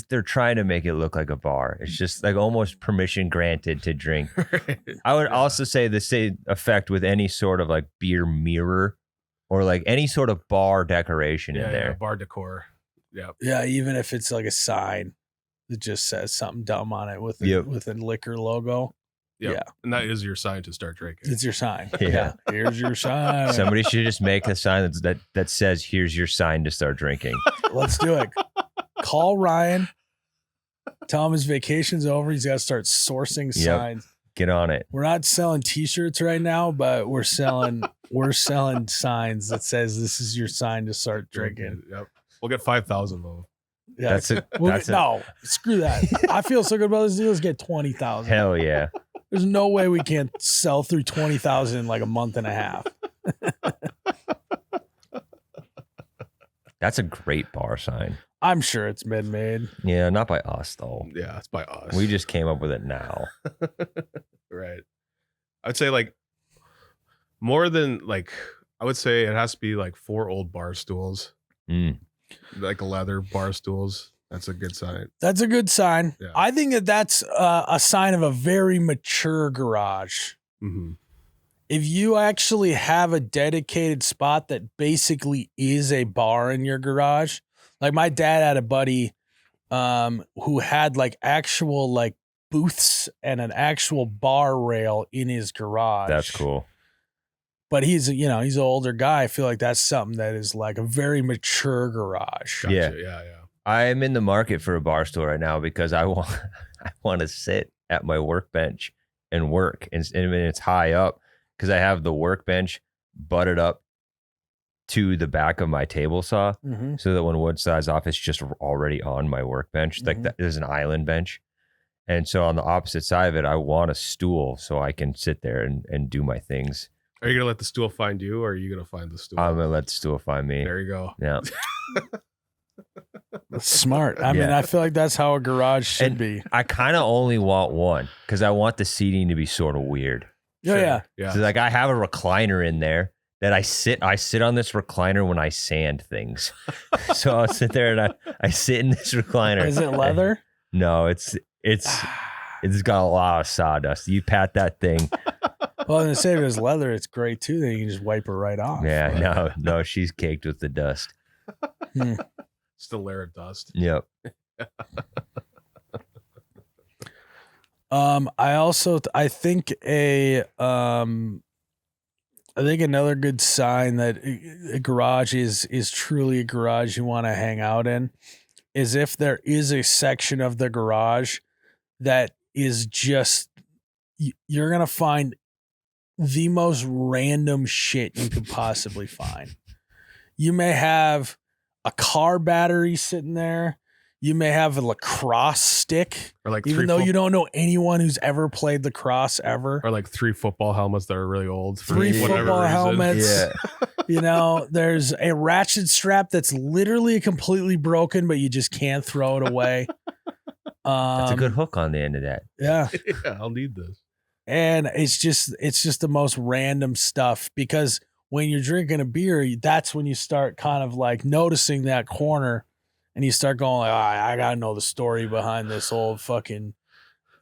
they're trying to make it look like a bar. It's just like almost permission granted to drink. Right. I would Yeah. also say the same effect with any sort of like beer mirror or like any sort of bar decoration in there. bar decor. Yeah. Yeah. Even if it's like a sign that just says something dumb on it with Yep. with a liquor logo, Yep. Yeah. And that is your sign to start drinking. it's your sign. Yeah. Here's your sign. Somebody should just make a sign that says, here's your sign to start drinking. Let's do it. Call Ryan. Tell him his vacation's over. He's got to start sourcing Yep. signs. Get on it. We're not selling t-shirts right now, but we're selling signs that says this is your sign to start drinking. Yep. We'll get 5,000 though. Yeah. That's it. No, screw that. I feel so good about this deal. Let's get 20,000. Hell yeah. There's no way we can't sell through 20,000 in like a month and a half. That's a great bar sign. I'm sure it's been made. Yeah, not by us though. Yeah, it's by us. We just came up with it now. Right. I'd say like more than like I would say it has to be like 4 old bar stools, Mm. like leather bar stools. That's a good sign. That's a good sign. Yeah. I think that's a sign of a very mature garage. Mm-hmm. if you actually have a dedicated spot that basically is a bar in your garage, like my dad had a buddy who had like actual like booths and an actual bar rail in his garage. That's cool. But he's an older guy. I feel like that's something that is like a very mature garage. Gotcha. Yeah. Yeah. I'm in the market for a bar stool right now because I want to sit at my workbench and work, and it's high up because I have the workbench butted up to the back of my table saw, so that when wood size off, it's just already on my workbench. Like that, there's an island bench, and so on the opposite side of it, I want a stool so I can sit there and do my things. Are you gonna let the stool find you, or are you gonna find the stool? I'm gonna let the stool find me. There you go. Yeah. That's smart. I mean, I feel like that's how a garage should be. I kind of only want one because I want the seating to be sort of weird. Oh, yeah. So like I have a recliner in there that I sit on this recliner when I sand things. So I'll sit there and I sit in this recliner. Is it leather? No, it's got a lot of sawdust. You pat that thing. Well, in the same as leather, it's great too. Then you can just wipe it right off. Yeah, no, she's caked with the dust. Just a layer of dust. Yep. I think another good sign that a garage is truly a garage you want to hang out in is if there is a section of the garage that is just, you're going to find the most random shit you could possibly find. You may have a car battery sitting there. You may have a lacrosse stick, or like even though you don't know anyone who's ever played lacrosse ever. Or like 3 football helmets that are really old. For Three whatever football reason. helmets. Yeah. There's a ratchet strap that's literally completely broken, but you just can't throw it away. That's a good hook on the end of that. Yeah. Yeah, I'll need this. And it's just the most random stuff, because when you're drinking a beer, that's when you start kind of like noticing that corner, and you start going like, I gotta know the story behind this old fucking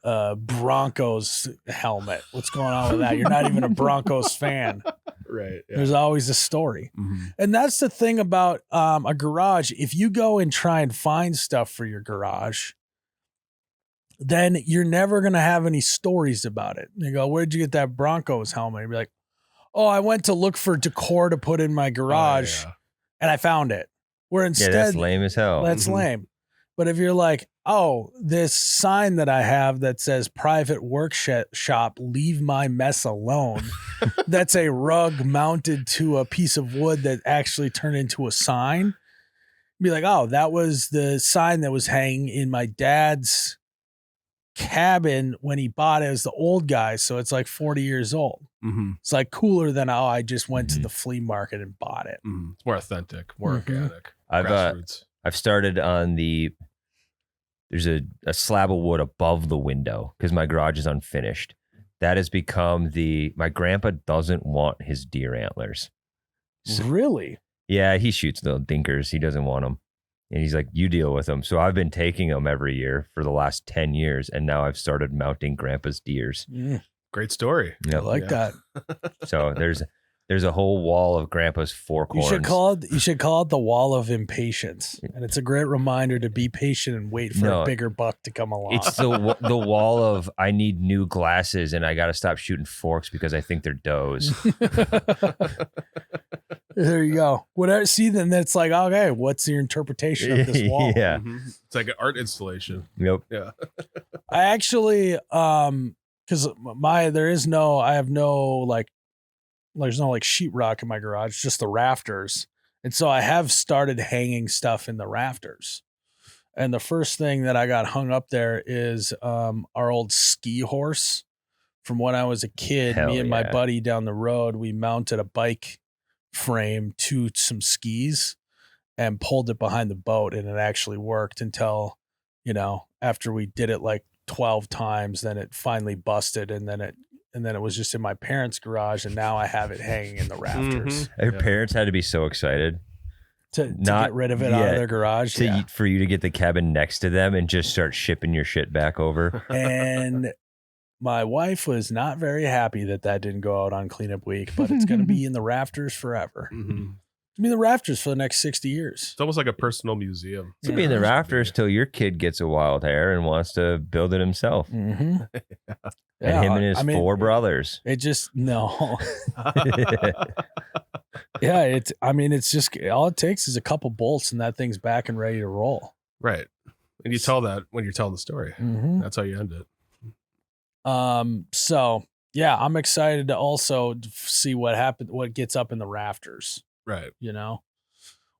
Broncos helmet. What's going on with that? You're not even a Broncos fan. Right. Yeah. There's always a story. Mm-hmm. And that's the thing about a garage. If you go and try and find stuff for your garage, then you're never going to have any stories about it. You go, where'd you get that Broncos helmet? You'd be like, oh, I went to look for decor to put in my garage and I found it. Where instead, that's lame as hell. That's lame. But if you're like, oh, this sign that I have that says private workshop, leave my mess alone. That's a rug mounted to a piece of wood that actually turned into a sign. Be like, oh, that was the sign that was hanging in my dad's cabin when he bought it. It was the old guy, so it's like 40 years old. Mm-hmm. It's like cooler than, oh, I just went to the flea market and bought it. Mm-hmm. It's more authentic, more organic. I've started on there's a slab of wood above the window because my garage is unfinished. That has become my grandpa doesn't want his deer antlers. So, really? yeah, he shoots the dinkers. He doesn't want them. And he's like, you deal with them. So I've been taking them every year for the last 10 years. And now I've started mounting grandpa's deers. Great story. I like that. So there's a whole wall of grandpa's fork horns. You should call it the wall of impatience. And it's a great reminder to be patient and wait for a bigger buck to come along. It's the wall of, I need new glasses and I got to stop shooting forks because I think they're does. There you go. Whatever. See, then that's like, okay, what's your interpretation of this wall? Yeah. Mm-hmm. It's like an art installation. Yep. Yeah. I actually, because there's no sheetrock in my garage, just the rafters. And so I have started hanging stuff in the rafters. And the first thing that I got hung up there is our old ski horse from when I was a kid. Me and my buddy down the road, we mounted a bike frame to some skis and pulled it behind the boat, and it actually worked until, after we did it like 12 times, then it finally busted, and then it was just in my parents' garage, and now I have it hanging in the rafters. Mm-hmm. Your parents had to be so excited to get rid of it out of their garage for you to get the cabin next to them and just start shipping your shit back over. And my wife was not very happy that didn't go out on cleanup week, but it's going to be in the rafters forever. Mm-hmm. It's going to be in the rafters for the next 60 years. It's almost like a personal museum. It's gonna be in the rafters till your kid gets a wild hair and wants to build it himself. Mm-hmm. And him and his 4 brothers. It just, no. Yeah, it's just, all it takes is a couple bolts and that thing's back and ready to roll. Right. And you tell that when you're telling the story. Mm-hmm. That's how you end it. So yeah, I'm excited to also see what gets up in the rafters. Right. You know,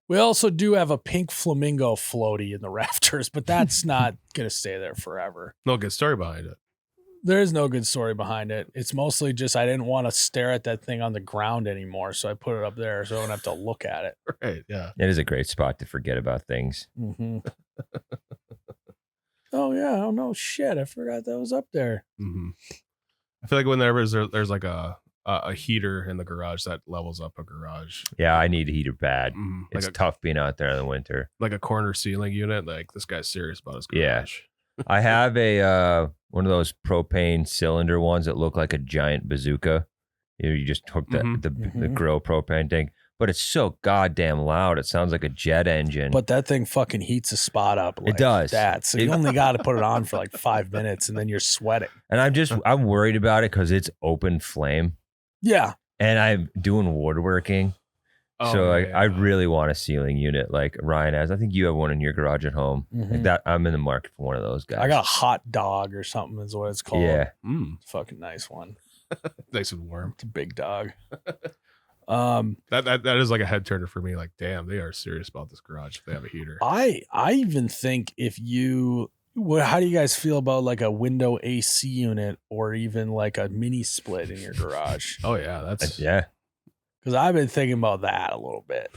we also do have a pink flamingo floaty in the rafters, but that's not going to stay there forever. No good story behind it. There is no good story behind it. It's mostly just I didn't want to stare at that thing on the ground anymore, so I put it up there so I don't have to look at it. Right. Yeah. It is a great spot to forget about things. Mm-hmm. Oh yeah. Oh no, shit! I forgot that was up there. Mm-hmm. I feel like whenever there's like a heater in the garage that levels up a garage. Yeah, I need a heater bad. Mm-hmm. It's tough being out there in the winter. Like a corner ceiling unit. Like this guy's serious about his garage. Yeah. I have a one of those propane cylinder ones that look like a giant bazooka. You just hook the grill propane tank, but it's so goddamn loud. It sounds like a jet engine. But that thing fucking heats a spot up. Like it does. that. So you only got to put it on for like 5 minutes, and then you're sweating. And I'm worried about it because it's open flame. Yeah. And I'm doing woodworking. So I really want a ceiling unit like Ryan has. I think you have one in your garage at home. Mm-hmm. Like that, I'm in the market for one of those guys. I got a hot dog or something is what it's called. Yeah. Fucking nice one. Nice and warm. It's a big dog. That is like a head turner for me. Like, damn, they are serious about this garage if they have a heater. I even think how do you guys feel about like a window AC unit or even like a mini split in your garage? Oh yeah, that's yeah. Because I've been thinking about that a little bit.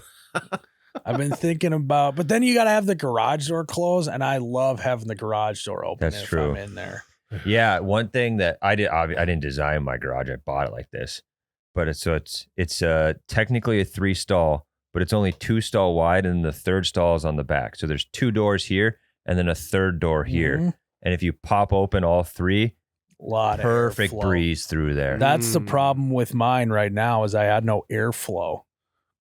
I've been thinking about, but then you got to have the garage door closed, and I love having the garage door open. That's if true. I'm in there. Yeah, one thing that I didn't design my garage. I bought it like this, but it's technically a 3-stall, but it's only 2-stall wide, and the third stall is on the back. So there's 2 doors here, and then a third door here. Mm-hmm. And if you pop open all 3, lot perfect of breeze through there. That's the problem with mine right now is I had no airflow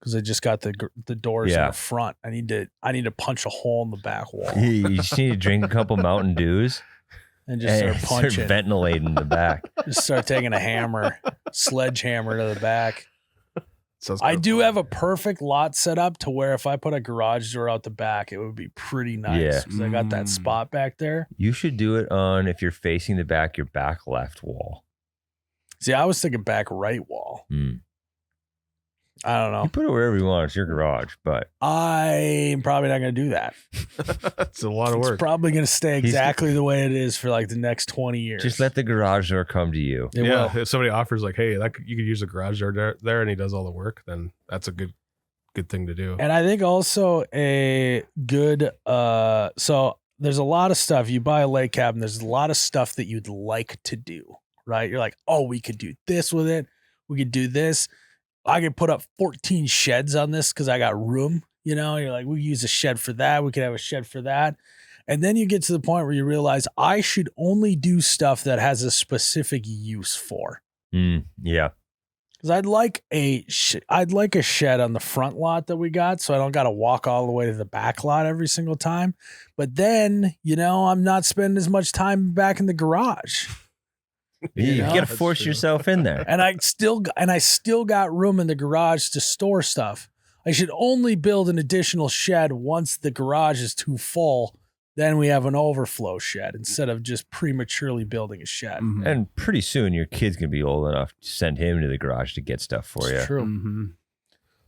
because I just got the doors in the front. I need to punch a hole in the back wall You just need to drink a couple Mountain Dews and just start punching, start ventilating the back. just start taking a sledgehammer to the back. I do have a perfect lot set up to where if I put a garage door out the back, it would be pretty nice. Yeah. Because I got that spot back there. You should do it on, if you're facing the back, your back left wall. See, I was thinking back right wall. I don't know. You put it wherever you want. It's your garage, but I'm probably not going to do that. It's a lot of work. It's probably going to stay exactly the way it is for like the next 20 years. just let the garage door come to you. It will. If somebody offers like, hey, you could use a garage door there, and he does all the work, then that's a good thing to do. And I think also a good so there's a lot of stuff. You buy a lake cabin, there's a lot of stuff that you'd like to do, right? You're like, oh, we could do this with it. We could do this. I could put up 14 sheds on this because I got room. You know, you're like, we use a shed for that. We could have a shed for that. And then you get to the point where you realize I should only do stuff that has a specific use for. Yeah. Because I'd like a shed on the front lot that we got, so I don't got to walk all the way to the back lot every single time. But then, I'm not spending as much time back in the garage. You got to force yourself in there. And I still got room in the garage to store stuff. I should only build an additional shed once the garage is too full. Then we have an overflow shed instead of just prematurely building a shed. Mm-hmm. And pretty soon your kid's going to be old enough to send him to the garage to get stuff for you. It's true. Mm-hmm.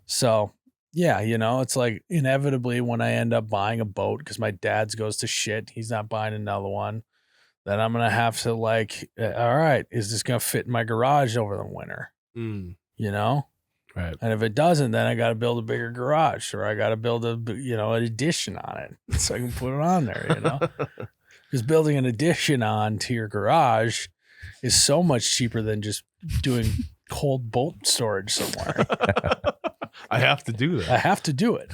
So, yeah, it's like inevitably when I end up buying a boat because my dad's goes to shit, he's not buying another one. Then I'm going to have to all right, is this going to fit in my garage over the winter? Right. And if it doesn't, then I got to build a bigger garage or I got to build an addition on it so I can put it on there, Because building an addition on to your garage is so much cheaper than just doing cold boat storage somewhere. I have to do that. I have to do it.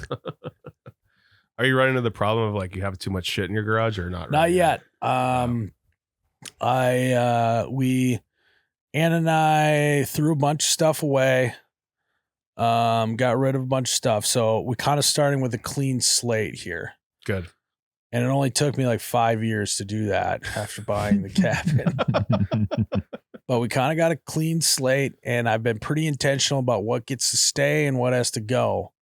Are you running into the problem of you have too much shit in your garage or not? Not really? yet. Ann and I threw a bunch of stuff away. Got rid of a bunch of stuff. So we kind of starting with a clean slate here. Good. And it only took me like 5 years to do that after buying the cabin. But we kind of got a clean slate, and I've been pretty intentional about what gets to stay and what has to go.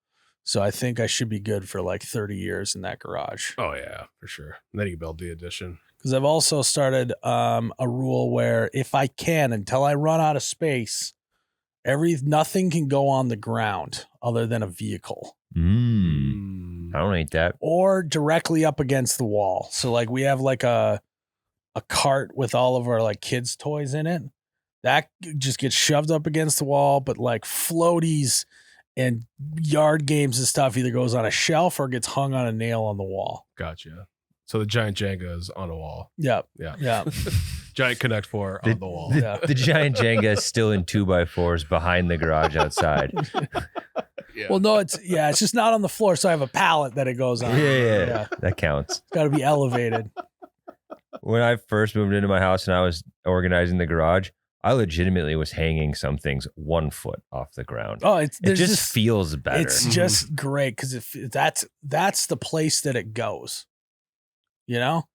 So I think I should be good for like 30 years in that garage. Oh yeah, for sure. And then you can build the addition. Because I've also started a rule where if I can, until I run out of space, nothing can go on the ground other than a vehicle. I don't hate that. Or directly up against the wall. So like we have like a cart with all of our like kids' toys in it. That just gets shoved up against the wall, but like floaties and yard games and stuff either goes on a shelf or gets hung on a nail on the wall. Gotcha. So the giant Jenga is on a wall. Yep. Yeah. Yeah. Giant Connect 4 on the wall. Yeah. The giant Jenga is still in 2x4s behind the garage outside. Yeah. Well, no, it's just not on the floor. So I have a pallet that it goes on. Yeah. That counts. It's got to be elevated. When I first moved into my house and I was organizing the garage, I legitimately was hanging some things 1 foot off the ground. Oh, it just feels better. It's just great because that's the place that it goes. You know,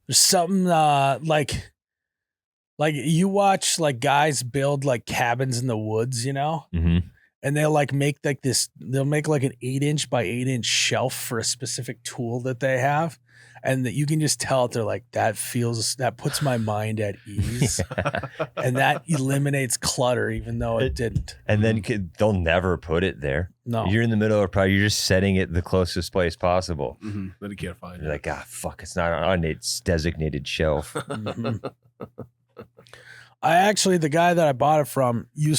there's something like you watch like guys build like cabins in the woods, you know, and they'll like make like this. They'll make like an 8-inch by 8-inch shelf for a specific tool that they have. And that you can just tell they're like, that puts my mind at ease. And that eliminates clutter, even though it didn't. And then they'll never put it there. No. You're in the middle of a project, you're just setting it the closest place possible. But you can't find You're it. like, fuck, it's not on its designated shelf. The guy that I bought it from he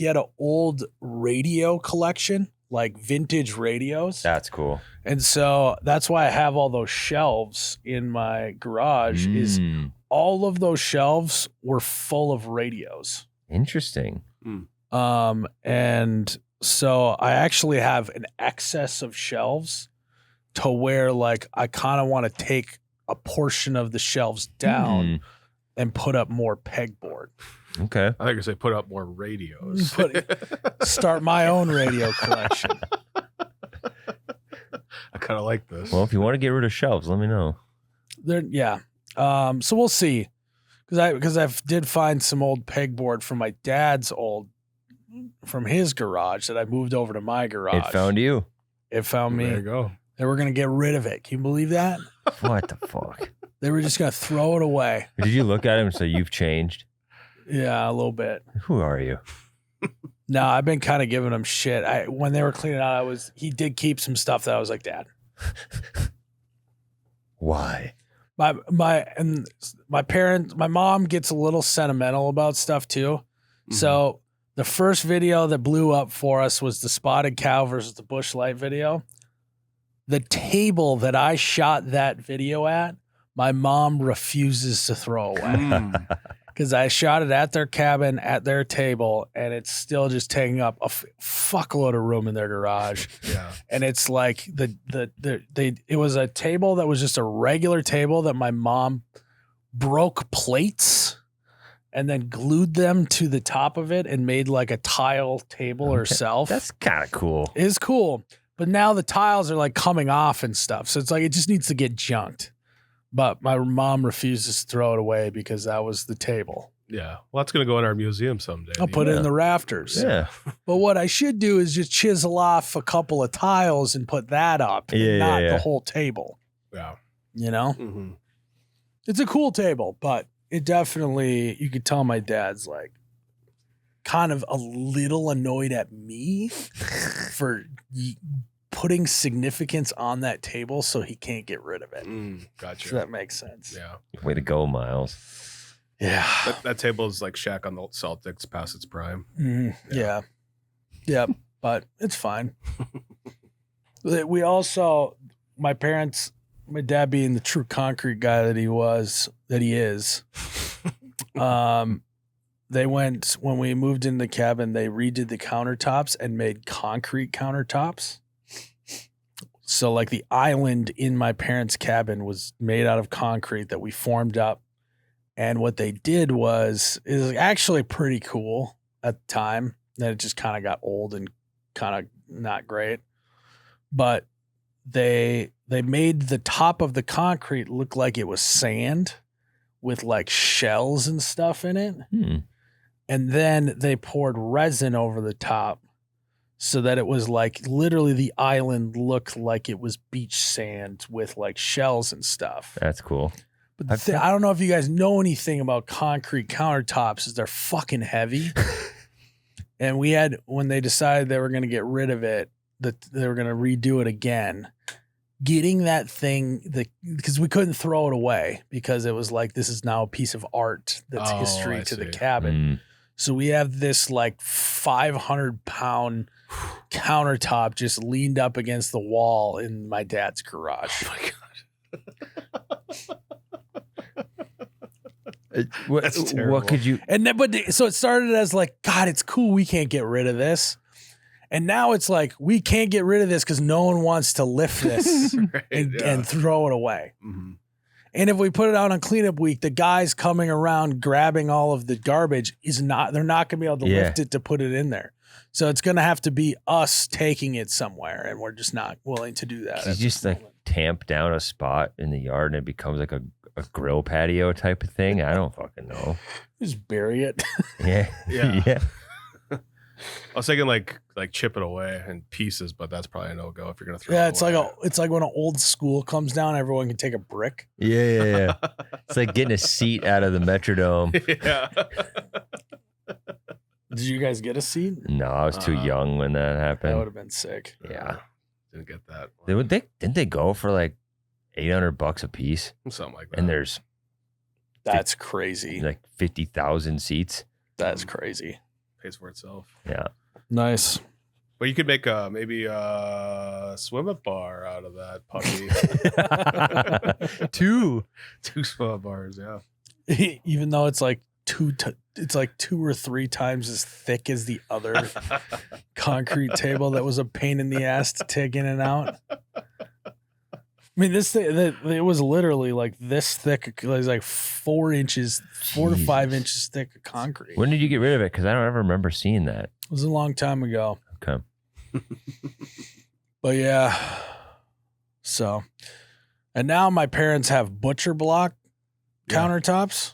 had an old radio collection, like vintage radios. That's cool. And so that's why I have all those shelves in my garage is all of those shelves were full of radios. Interesting. And so I actually have an excess of shelves to where like I kind of want to take a portion of the shelves down and put up more pegboard. Okay. I think I say put up more radios. Start my own radio collection. I kind of like this. Well, if you want to get rid of shelves, let me know. So we'll see, because I did find some old pegboard from my dad's from his garage that I moved over to my garage. It found you. It found me. There you go. They were gonna get rid of it. Can you believe that? What the fuck? They were just gonna throw it away. Did you look at him and say, you've changed? Yeah, a little bit. Who are you? No, I've been kind of giving him shit. When they were cleaning out, he did keep some stuff that I was like, Dad. Why? My mom gets a little sentimental about stuff too. So the first video that blew up for us was the spotted cow versus the bush light video. The table that I shot that video at, my mom refuses to throw away. Because I shot it at their cabin, at their table, and it's still just taking up a fuckload of room in their garage. Yeah. And it's like it was a table that was just a regular table that my mom broke plates and then glued them to the top of it and made like a tile table herself. That's kind of cool. It's cool. But now the tiles are like coming off and stuff. So it's like it just needs to get junked. But my mom refuses to throw it away because that was the table. Yeah. Well, that's going to go in our museum someday. I'll put it in the rafters. Yeah. But what I should do is just chisel off a couple of tiles and put that up, not the whole table. Yeah. You know? It's a cool table, but it definitely, you could tell my dad's like kind of a little annoyed at me for putting significance on that table so he can't get rid of it. Gotcha. So that makes sense. Yeah. Way to go, Miles. Yeah. That table is like Shaq on the Celtics past its prime. Yeah. Yeah. But it's fine. We also, my dad being the true concrete guy that he is, they went, when we moved into the cabin, they redid the countertops and made concrete countertops. So like the island in my parents' cabin was made out of concrete that we formed up And what they did was actually pretty cool at the time. Then it just kind of got old and kind of not great. But they made the top of the concrete look like it was sand with like shells and stuff in it. And then they poured resin over the top so that it was like literally the island looked like it was beach sand with like shells and stuff. That's cool. But I don't know if you guys know anything about concrete countertops, is they're fucking heavy. And we had, when they decided they were going to get rid of it, that they were going to redo it again, getting that thing, because we couldn't throw it away because it was like, this is now a piece of art that's history to the cabin. So we have this like 500-pound countertop just leaned up against the wall in my dad's garage. Oh my God. What could you? And then, so it started as like, God, it's cool. We can't get rid of this. And now it's like, we can't get rid of this because no one wants to lift this and throw it away. Mm-hmm. And if we put it out on cleanup week, the guys coming around grabbing all of the garbage they're not going to be able to lift it to put it in there. So it's going to have to be us taking it somewhere. And we're just not willing to do that. You just like tamp down a spot in the yard and it becomes like a grill patio type of thing. I don't fucking know. Just bury it. Yeah. I was thinking like chip it away in pieces, but that's probably a no-go if you're gonna throw it it's away. it's like when an old school comes down, everyone can take a brick. Yeah. It's like getting a seat out of the Metrodome. Yeah. Did you guys get a seat? No, I was too young when that happened. That would have been sick. Yeah. Didn't get that. Didn't they go for like $800 a piece? Something like that. And there's that's crazy. Like 50,000 seats. That's crazy. Pays for itself. Yeah. Nice. But you could make maybe a swim-up bar out of that puppy. Two swim-up bars, yeah. Even though it's like it's like 2 or 3 times as thick as the other concrete table that was a pain in the ass to take in and out. I mean, this thing, it was literally like this thick. It was like 4 to 5 inches thick of concrete. When did you get rid of it? Because I don't ever remember seeing that. It was a long time ago. Okay. But yeah. So, and now my parents have butcher block countertops.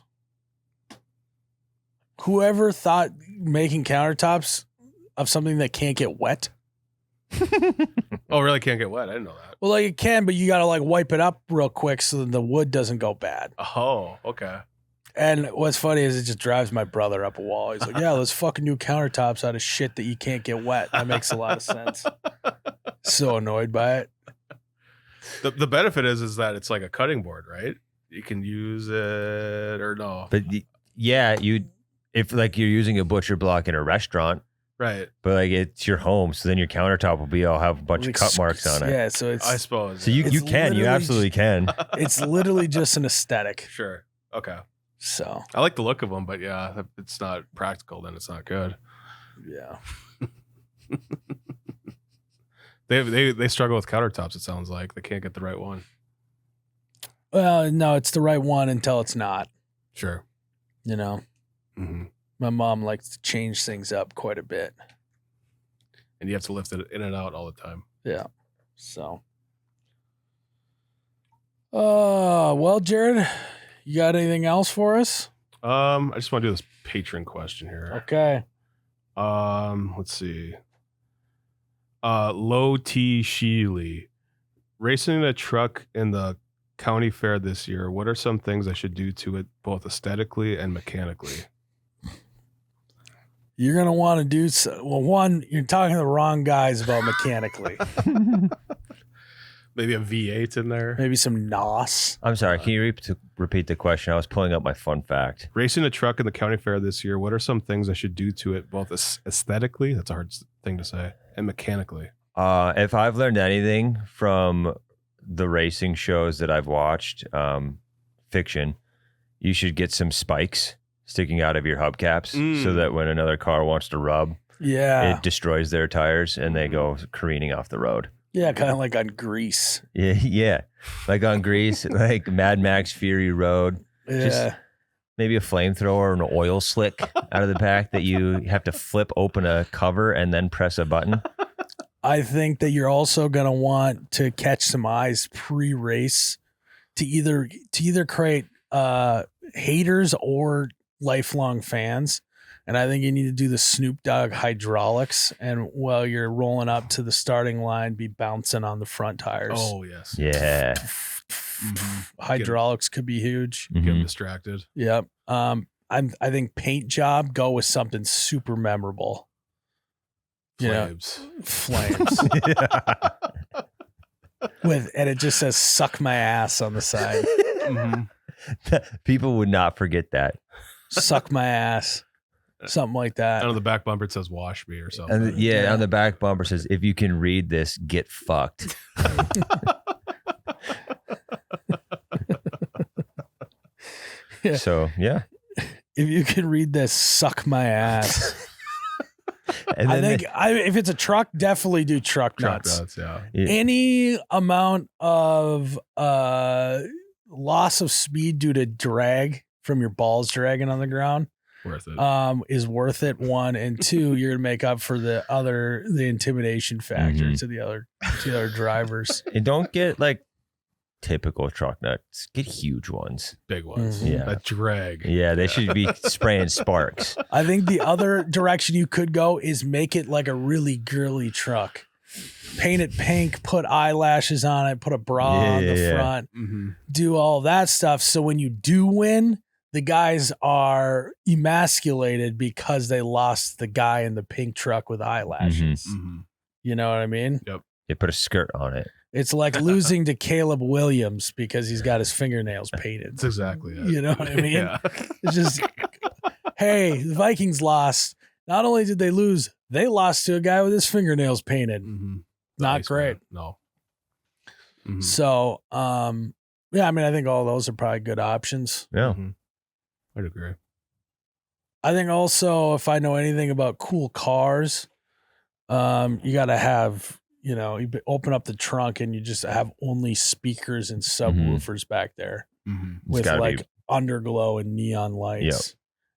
Whoever thought making countertops of something that can't get wet? Oh, really? Can't get wet? I didn't know that. Well, like it can, but you got to like wipe it up real quick so that the wood doesn't go bad. Oh, okay. And what's funny is it just drives my brother up a wall. He's like, yeah, let's fucking new countertops out of shit that you can't get wet. That makes a lot of sense. So annoyed by it. The benefit is that it's like a cutting board, right? You can use it or no. But if like you're using a butcher block in a restaurant, right? But like it's your home, so then your countertop will have a bunch of cut marks on it. Yeah, so it's. I suppose. So you absolutely can. It's literally just an aesthetic. Sure. Okay. So I like the look of them, but yeah, if it's not practical, then it's not good. Yeah. They struggle with countertops. It sounds like they can't get the right one. Well, no, it's the right one until it's not. Sure. You know. Mm-hmm. My mom likes to change things up quite a bit. And you have to lift it in and out all the time. Yeah. So. Well, Jerrod, you got anything else for us? I just want to do this patron question here. Okay. Let's see. Low T Sheely. Racing a truck in the county fair this year, what are some things I should do to it both aesthetically and mechanically? You're going to want to do well, one, you're talking to the wrong guys about mechanically. Maybe a V8 in there. Maybe some NOS. I'm sorry. Can you repeat the question? I was pulling up my fun fact. Racing a truck in the county fair this year, what are some things I should do to it both aesthetically, that's a hard thing to say, and mechanically? If I've learned anything from the racing shows that I've watched, fiction, you should get some spikes sticking out of your hubcaps so that when another car wants to rub, it destroys their tires and they go careening off the road. Yeah, kind of like on Grease. Yeah. Like on Grease, like Mad Max Fury Road. Yeah. maybe a flamethrower or an oil slick out of the back that you have to flip open a cover and then press a button. I think that you're also going to want to catch some eyes pre-race to either create haters or lifelong fans. And I think you need to do the Snoop Dogg hydraulics, and while you're rolling up to the starting line, be bouncing on the front tires. Oh yes. Yeah. Hydraulics could be huge. Get Mhm. distracted. Yep. I think paint job, go with something super memorable. Flames. Flames. And it just says "suck my ass" on the side. People would not forget that. Suck my ass. Something like that. And on the back bumper it says "wash me" or something. And on the back bumper says, "If you can read this, get fucked." Yeah. So yeah. If you can read this, suck my ass. And I then think if it's a truck, definitely do truck nuts. Yeah. Any amount of loss of speed due to drag from your balls dragging on the ground Worth it. is worth it. One, and two, you're gonna make up for the intimidation factor Mhm. to the other drivers. and don't get like typical truck nuts. Get huge ones. Big ones. Mhm. Yeah. That drag. Yeah, they should be spraying sparks. I think the other direction you could go is make it like a really girly truck. Paint it pink, put eyelashes on it, put a bra on the Yeah. front, Mm-hmm. do all that stuff. So when you do win, the guys are emasculated because they lost the guy in the pink truck with eyelashes. Mm-hmm. You know what I mean? They put a skirt on it. It's like losing to Caleb Williams because he's got his fingernails painted. That's exactly it. You know what I mean? Yeah. It's just, hey, the Vikings lost. Not only did they lose, they lost to a guy with his fingernails painted. Mm-hmm. Not great. No. Mhm. So, yeah, I mean, I think all those are probably good options. Yeah. Mhm. I'd agree. I think also, if I know anything about cool cars, you got to have, you open up the trunk and you just have only speakers and subwoofers back there Mm-hmm. with gotta like be- underglow and neon lights.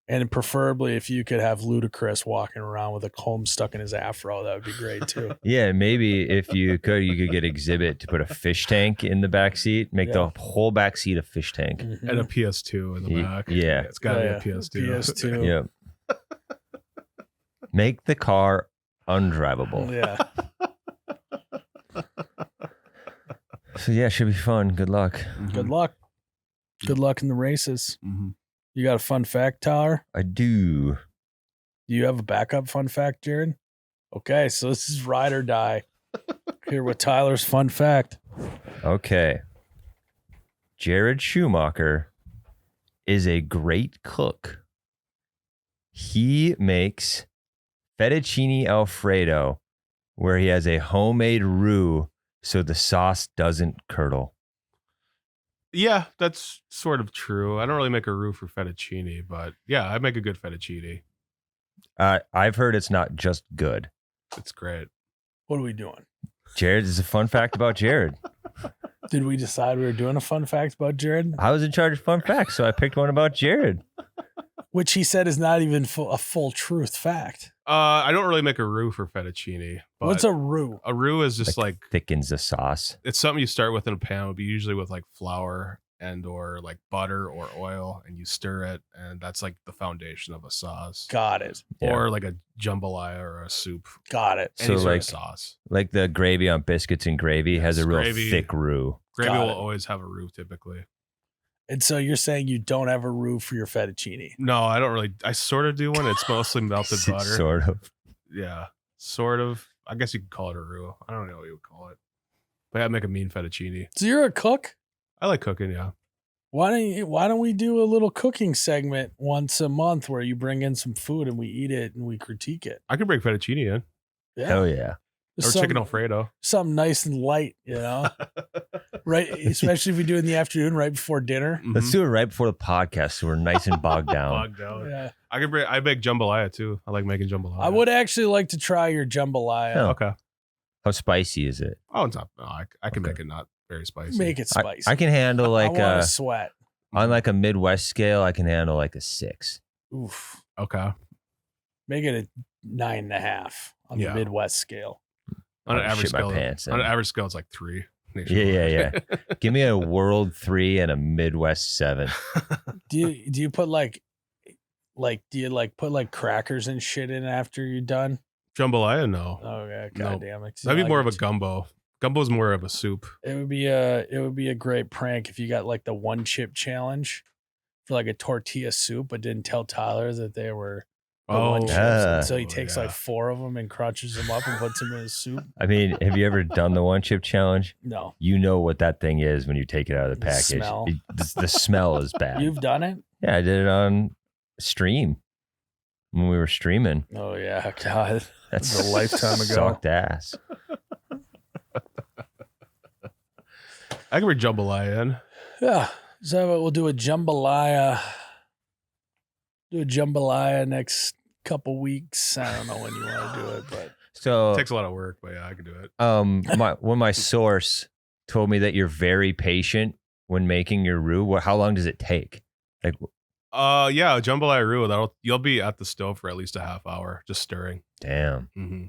And preferably if you could have Ludacris walking around with a comb stuck in his afro, that would be great too. Yeah, maybe if you could get Exhibit to put a fish tank in the back seat, make the whole back seat a fish tank. Mhm. And a PS2 in the back. Yeah. It's got to Yeah, be a PS2. PS2. Yep. Make the car undrivable. Yeah. So yeah, should be fun. Good luck. Mhm. Good luck. Good luck in the races. Mhm. You got a fun fact, Tyler? I do. Do you have a backup fun fact, Jerrod? Okay, so this is ride or die. Here with Tyler's fun fact. Okay. Jerrod Schumacher is a great cook. He makes fettuccine Alfredo where he has a homemade roux so the sauce doesn't curdle. Yeah, that's sort of true. I don't really make a roux for fettuccine, but yeah, I make a good fettuccine. I've heard it's not just good. It's great. What are we doing? Jerrod is a fun fact about Jerrod. Did we decide we were doing a fun fact about Jerrod? I was in charge of fun facts, so I picked one about Jerrod. Which he said is not even a full truth fact. I don't really make a roux for fettuccine. But What's a roux? a roux is just like thickens the sauce. it's something you start with in a pan. It would be usually with like flour and or like butter or oil, and you stir it, and that's like the foundation of a sauce. Got it. Yeah. Or like a jambalaya or a soup. Got it. So Any sort like- of sauce. Like the gravy on biscuits and gravy has Yes, a real gravy. thick roux. Gravy Got will it. always have a roux typically. And so you're saying you don't have a roux for your fettuccine? No, I don't really. I sort of do one. It's mostly melted butter. Sort of. Yeah, sort of. I guess you could call it a roux. I don't know what you would call it. But yeah, I make a mean fettuccine. So you're a cook? I like cooking, yeah. Why don't we do a little cooking segment once a month where you bring in some food and we eat it and we critique it? I can bring fettuccine in. Yeah. Hell yeah. Or Something- chicken Alfredo. Something nice and light, right? Especially if we do it in the afternoon, right before dinner. Let's do it right before the podcast so we're nice and bogged down. Bogged down. Yeah. I make jambalaya too. I like making jambalaya. I would actually like to try your jambalaya. Oh. Okay. How spicy is it? Oh, it's not. No, I can Okay. make it not very spicy. Make it spicy. I can handle I like want to sweat. On like a Midwest scale, I can handle like a 6. Oof. Okay. Make it a 9.5 on Yeah. the Midwest scale. On an I'll average shit my scale, pants on an then. average scale, it's like 3. Yeah. Give me a world 3 and a Midwest 7. Do you put like do you like put like crackers and shit in after you're done? Jambalaya, no. Oh yeah, No. god damn it. That'd be Like more of a it- gumbo. Gumbo's more of a soup. It would be a great prank if you got like the one chip challenge for like a tortilla soup, but didn't tell Tyler that they were the one chips. And so he takes like 4 of them and crunches them up and puts them in his soup. I mean, have you ever done the 1 chip challenge? No, You know what that thing is when you take it out of the The package. smell. The smell is bad. you've done it. Yeah, I did it on stream when we were streaming. Oh yeah, God. That's a lifetime ago. Sucked ass. I can bring jambalaya in. Yeah. So we'll do a jambalaya. Do a jambalaya next couple weeks. I don't know when you want to do it, but So It takes a lot of work, but yeah, I can do it. my source told me that you're very patient when making your roux. How long does it take? Like, Yeah, jambalaya roux. You'll be at the stove for at least a half hour, just stirring. damn. Mm-hmm.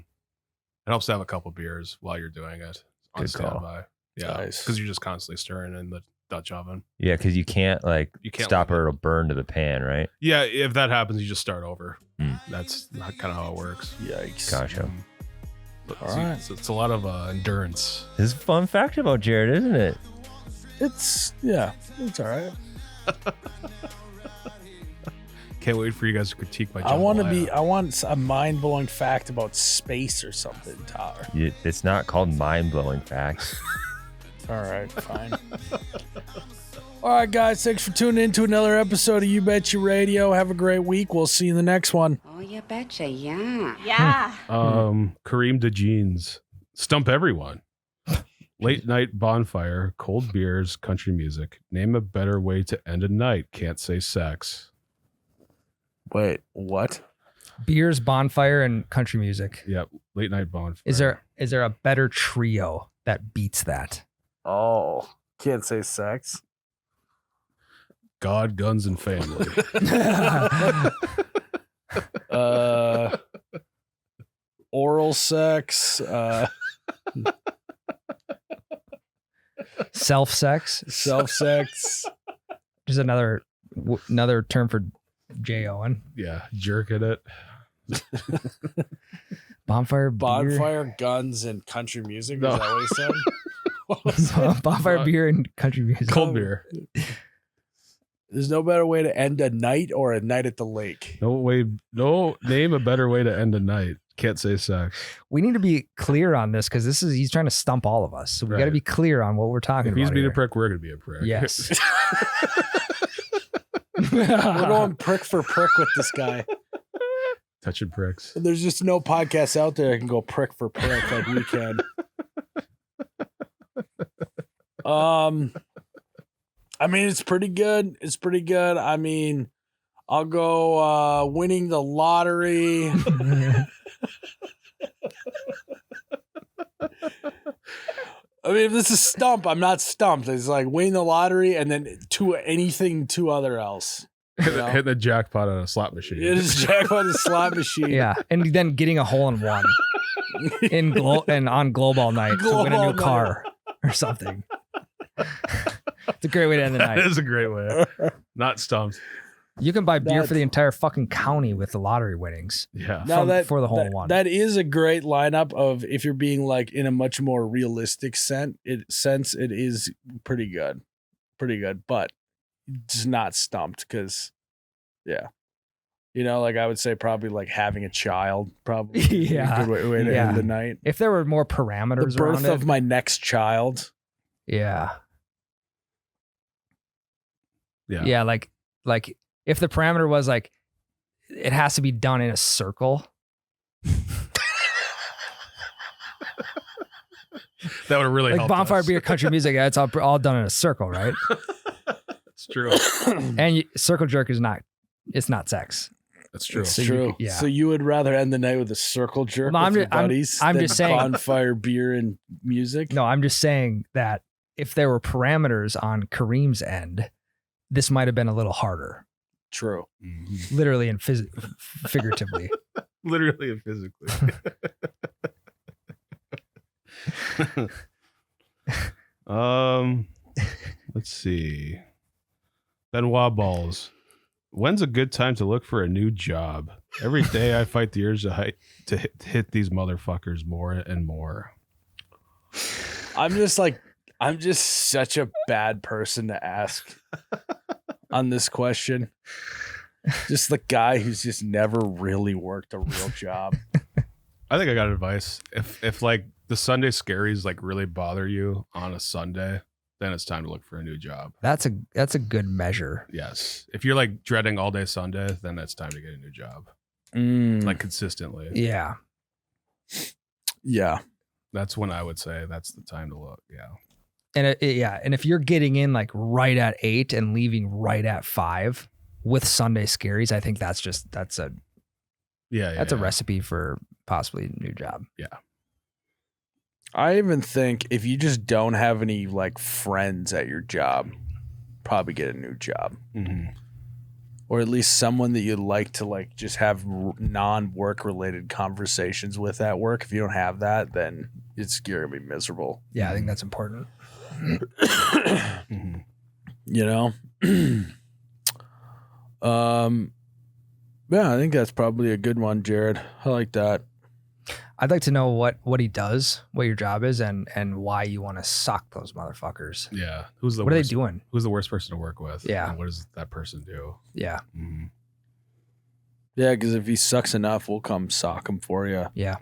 It helps to have a couple beers while you're doing it on Good call. standby. Yeah, Nice. because you're just constantly stirring in the Dutch oven. Yeah, because you can't You can't stop leave or it'll burn to the pan, right? Yeah, if that happens, you just start over. Hmm. That's not kind of how it works. yikes. Gotcha. Mhm. But All it's, right. it's a lot of endurance. This is a fun fact about Jerrod, isn't it? It's all right. Can't wait for you guys to critique my jambalaya. I want a mind blowing fact about space or something, Tyler. It's not called mind-blowing facts. All right, fine. All right, guys, thanks for tuning in to another episode of You Betcha Radio. Have a great week. We'll see you in the next one. Oh, you betcha, yeah. Yeah. Kareem DeJeans. Stump everyone. Late night bonfire, cold beers, country music. Name a better way to end a night. Can't say sex. Wait, what? Beers, bonfire, and country music. Yep. Late night bonfire. Is there a better trio that beats that? Oh, can't say sex. God, guns, and family? Oral sex. Self sex. Self sex. There's another term for J Owen. Yeah. Jerking it. Bonfire, beer. Bonfire, guns, and country music. No. Is that what he said? What was that? Bonfire, beer, and country music. Cold beer. There's no better way to end a night or a night at the lake. No, name a better way to end a night. Can't say sex. We need to be clear on this because he's trying to stump all of us. So we got to Right. be clear on what we're talking If about. he's being a here. prick, we're going to be a prick. Yes. We're going prick for prick with this guy. Touching pricks. There's just no podcast out there that can go prick for prick like we can. I mean, it's pretty good. It's pretty good. I mean, I'll go winning the lottery. I mean, if this is stump, I'm not stumped. It's like winning the lottery and then two other else. know? Hit the jackpot on a slot machine. It is jackpot the slot machine. Yeah, and then getting a hole in one and on Globe all night to win a Globe all new car or something. It's a great way to end the That night. is a great way. Not stumped. You can buy beer for That's- the entire fucking county with the lottery winnings. Yeah. For the hole in one. That is a great lineup of if you're being like in a much more realistic sense, it is pretty good. Pretty good, but just not stumped because yeah. You know, like I would say probably like having a child probably Yeah. a good way to Yeah. end the night. If there were more The parameters birth around of it, my next child. yeah, Yeah. like if the parameter was like it has to be done in a circle. That would really Like help. bonfire, beer, country music, it's all done in a circle, right? It's true. And circle jerk is not. It's not sex. That's true. It's So you- true. yeah. So you would rather end the night with a circle jerk Well, no, with your buddies I'm than just saying- bonfire, beer, and music? No, I'm just saying that if there were parameters on Kareem's end, this might have been a little harder, True. literally and figuratively. Literally and physically. Let's see. Benoit Balls. When's a good time to look for a new job? Every day I fight the urge to hit these motherfuckers more and more. I'm just such a bad person to ask on this question. Just the guy who's just never really worked a real job. I think I got advice. If like the Sunday scaries like really bother you on a Sunday, then it's time to look for a new job. That's a good measure. Yes. If you're like dreading all day Sunday, then it's time to get a new job. Like consistently. Yeah. Yeah. That's when I would say that's the time to look. Yeah. And and if you're getting in like right at 8 and leaving right at 5 with Sunday scaries, I think that's a recipe for possibly a new job. Yeah. I even think if you just don't have any like friends at your job, probably get a new job. Mm-hmm. Or at least someone that you'd like to like just have non-work related conversations with at work. If you don't have that, then you're gonna be miserable. Yeah, I think that's important. Mm-hmm. You know? Yeah, I think that's probably a good one, Jerrod. I like that. I'd like to know what he does, what your job is, and why you want to suck those motherfuckers. Yeah. What are they doing? Who's the worst person to work with? Yeah. And what does that person do? Yeah. Mm-hmm. Yeah, because if he sucks enough, we'll come sock him for you. Yeah.